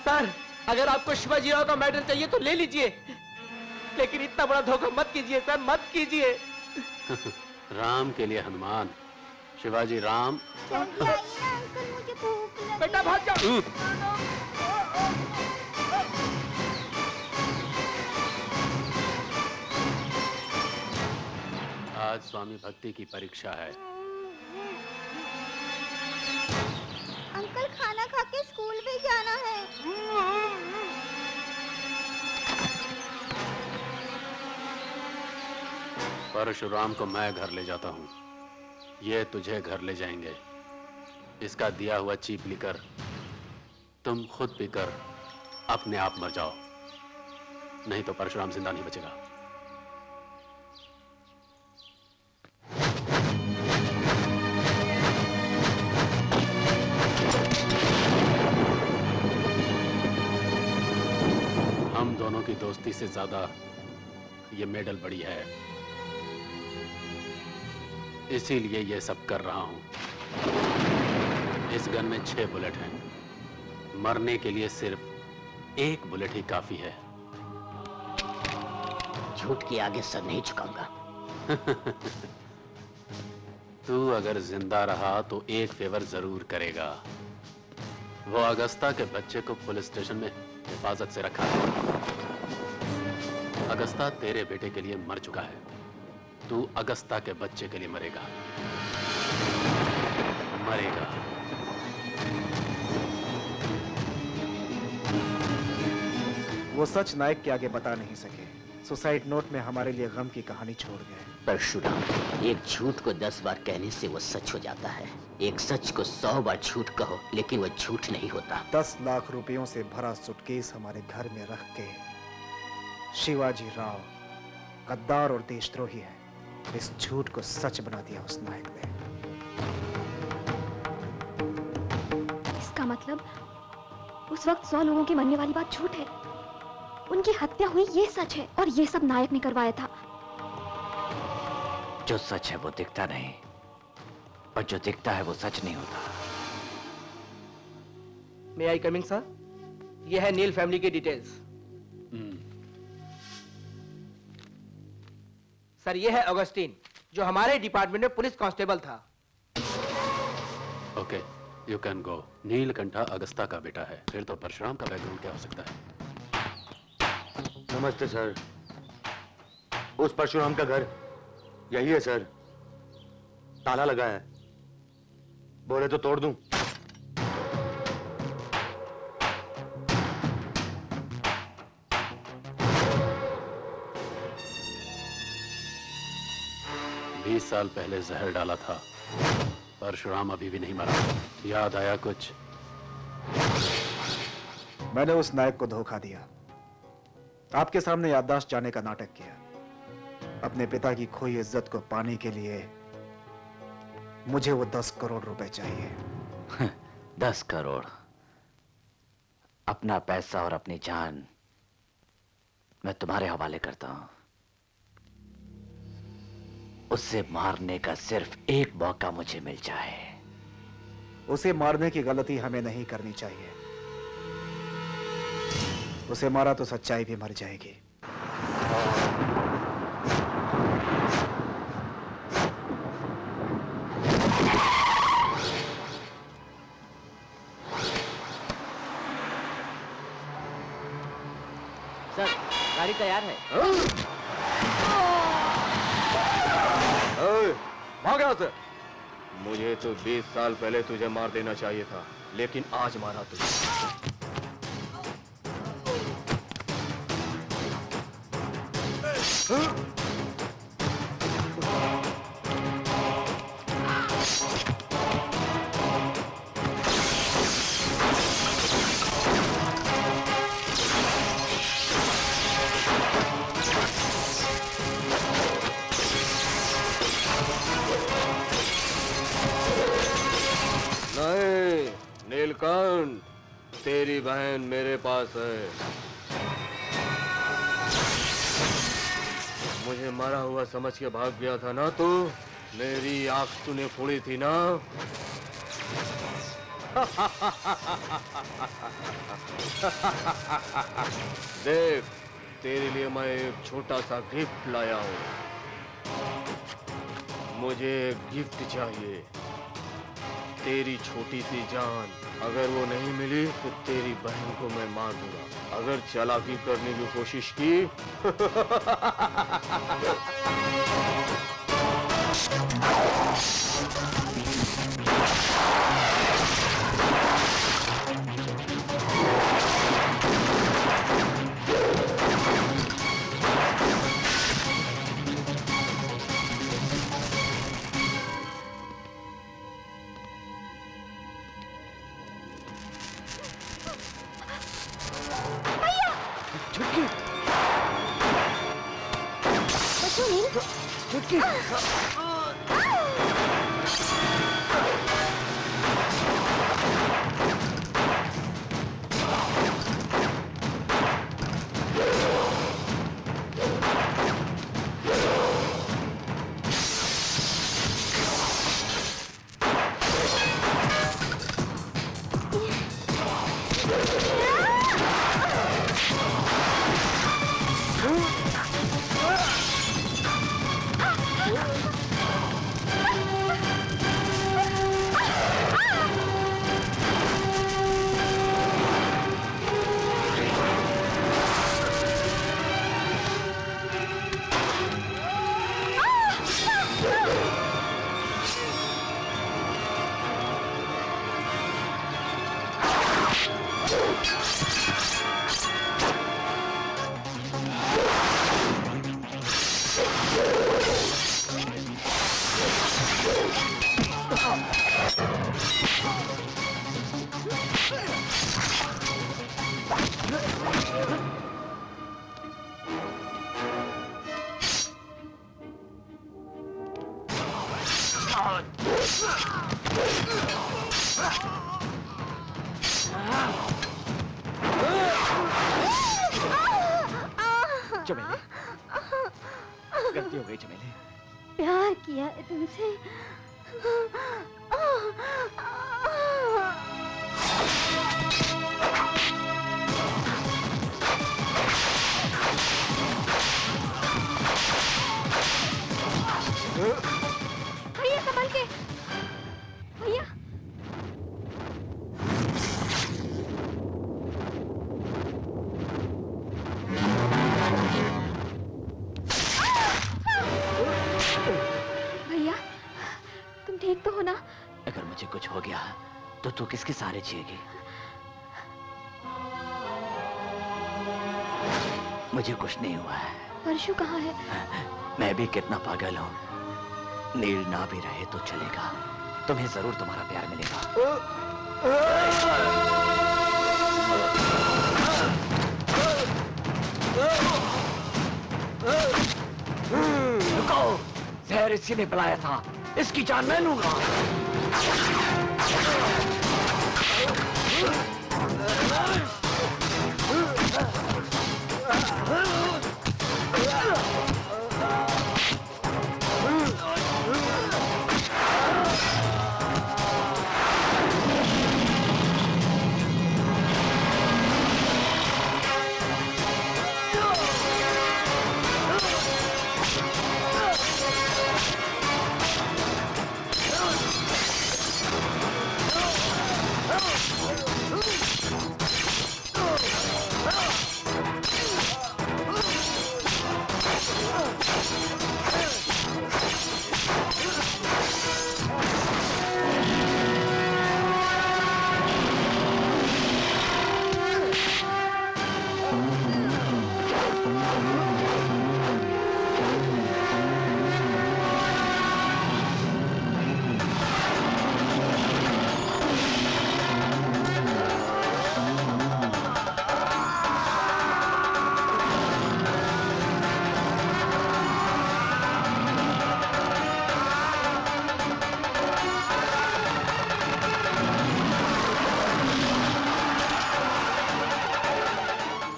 सर अगर आपको शिवाजी राव का मेडल चाहिए तो ले लीजिए, लेकिन इतना बड़ा धोखा मत कीजिए सर, मत कीजिए। राम के लिए हनुमान, शिवाजी राम। जल्दी आइए ना अंकल, मुझे भूख लगी। बेटा भाग जाओ। आज स्वामी भक्ति की परीक्षा है। अंकल खाना खा के स्कूल भी जाना है। परशुराम को मैं घर ले जाता हूँ, ये तुझे घर ले जाएंगे। इसका दिया हुआ चीप लेकर तुम खुद पीकर अपने आप मर जाओ, नहीं तो परशुराम जिंदा नहीं बचेगा। हम दोनों की दोस्ती से ज्यादा ये मेडल बड़ी है। इसीलिए ये सब कर रहा हूं। इस गन में 6 बुलेट हैं। मरने के लिए सिर्फ 1 बुलेट ही काफी है। झूठ के आगे सर नहीं झुकाऊंगा। तू अगर जिंदा रहा तो एक फेवर जरूर करेगा। वो अगस्ता के बच्चे को पुलिस स्टेशन में हिफाजत से रखा है। अगस्ता तेरे बेटे के लिए मर चुका है। तू अगस्ता के बच्चे के लिए मरेगा। मरेगा। वो सच नायक के आगे बता नहीं सके। सुसाइड नोट में हमारे लिए गम की कहानी छोड़ गए। परशुराम, एक झूठ को 10 बार कहने से वो सच हो जाता है। एक सच को 100 बार झूठ कहो, लेकिन वो झूठ नहीं होता। 10 लाख रुपयों से भरा सूटकेस हमारे घर में रख के शिवाजी राव गद्दार और देशद्रोही है, इस झूठ को सच बना दिया उस नायक ने। इसका मतलब उस वक्त 100 लोगों के मरने वाली बात झूठ है। उनकी हत्या हुई ये सच है, और ये सब नायक ने करवाया था। जो सच है वो दिखता नहीं, और जो दिखता है वो सच नहीं होता। May I coming sir? ये है नील फैमिली की डिटेल्स। सर ये है ऑगस्टीन, जो हमारे डिपार्टमेंट में पुलिस कांस्टेबल था। Okay, you can go. Neelkantha Augusta का बेटा है, फिर तो परशुराम का बैकग्राउंड क्या हो सकता है? नमस्ते सर। उस परशुराम का घर यही है सर। ताला लगा है, बोले तो तोड़ दूं। बीस साल पहले जहर डाला था। परशुराम अभी भी नहीं मरा। याद आया कुछ? मैंने उस नायक को धोखा दिया, आपके सामने याददाश्त जाने का नाटक किया। अपने पिता की खोई इज्जत को पाने के लिए मुझे वो 10 करोड़ रुपए चाहिए। 10 करोड़? अपना पैसा और अपनी जान मैं तुम्हारे हवाले करता हूं। उसे मारने का सिर्फ एक मौका मुझे मिल जाए। उसे मारने की गलती हमें नहीं करनी चाहिए। उसे मारा तो सच्चाई भी मर जाएगी। सर, गाड़ी तैयार है। भाग यहाँ से। मुझे तो 20 साल पहले तुझे मार देना चाहिए था, लेकिन आज मारा तुझे। नहीं नीलकंठ, तेरी बहन मेरे पास है। मुझे मरा हुआ समझ के भाग गया था ना तू? मेरी आंख तूने फोड़ी थी ना? देख, तेरे लिए मैं एक छोटा सा गिफ्ट लाया हूँ। मुझे गिफ्ट चाहिए, तेरी छोटी सी जान। अगर वो नहीं मिली तो तेरी बहन को मैं मार दूंगा। अगर चालाकी करने की कोशिश की चमेली, गलती हो गई चमेली। प्यार किया है तुमसे। भैया संभल के। भैया भैया तुम ठीक तो हो ना? अगर मुझे कुछ हो गया तो तू किसके सहारे जिएगी? मुझे कुछ नहीं हुआ है। परशु कहाँ है? मैं भी कितना पागल हूँ। नील ना भी रहे तो चलेगा, तुम्हें जरूर तुम्हारा प्यार मिलेगा। रुको, जहर इसी ने पिलाया था, इसकी जान मैं लूंगा।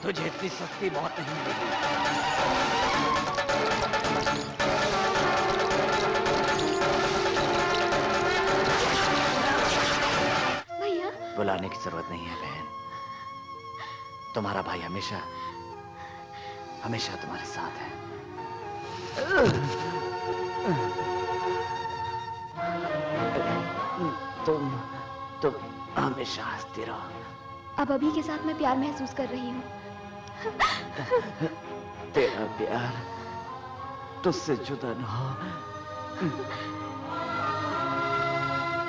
तुझे इतनी सस्ती मौत नहीं मिलेगी। भैया बुलाने की जरूरत नहीं है बहन। तुम्हारा भाई हमेशा हमेशा तुम्हारे साथ है। तुम हमेशा हंसती रहो। अब अभी के साथ मैं प्यार महसूस कर रही हूँ। तेरा प्यार तुझसे जुदा न हो।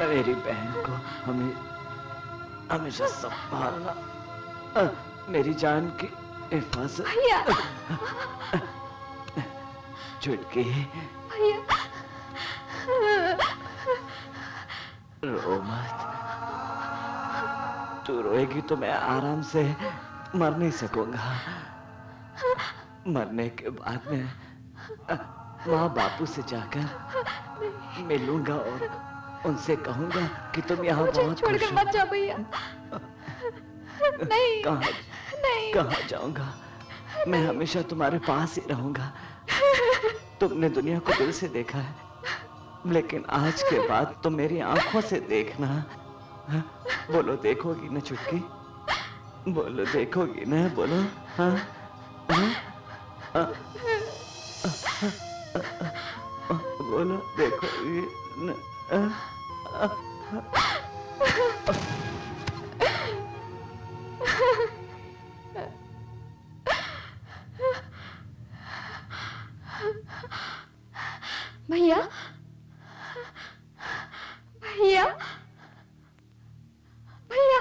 मेरी बहन को हमेशा संभालना, मेरी जान की हिफाजत। भैया चुटकी, भैया रो मत। तू रोएगी तो मैं आराम से मर नहीं सकूंगा। मरने के बाद में माँ बापू से जाकर मिलूंगा और उनसे कहूंगा कि तुम यहाँ बहुत छोड़कर मत जाओ भैया। नहीं नहीं, कहाँ जाऊंगा? मैं हमेशा तुम्हारे पास ही रहूंगा। तुमने दुनिया को दिल से देखा है, लेकिन आज के बाद तुम मेरी आंखों से देखना। बोलो देखोगी ना चुटकी? बोलो देखोगी ना? बोलो हाँ बोलो देखोगी ना? भैया भैया भैया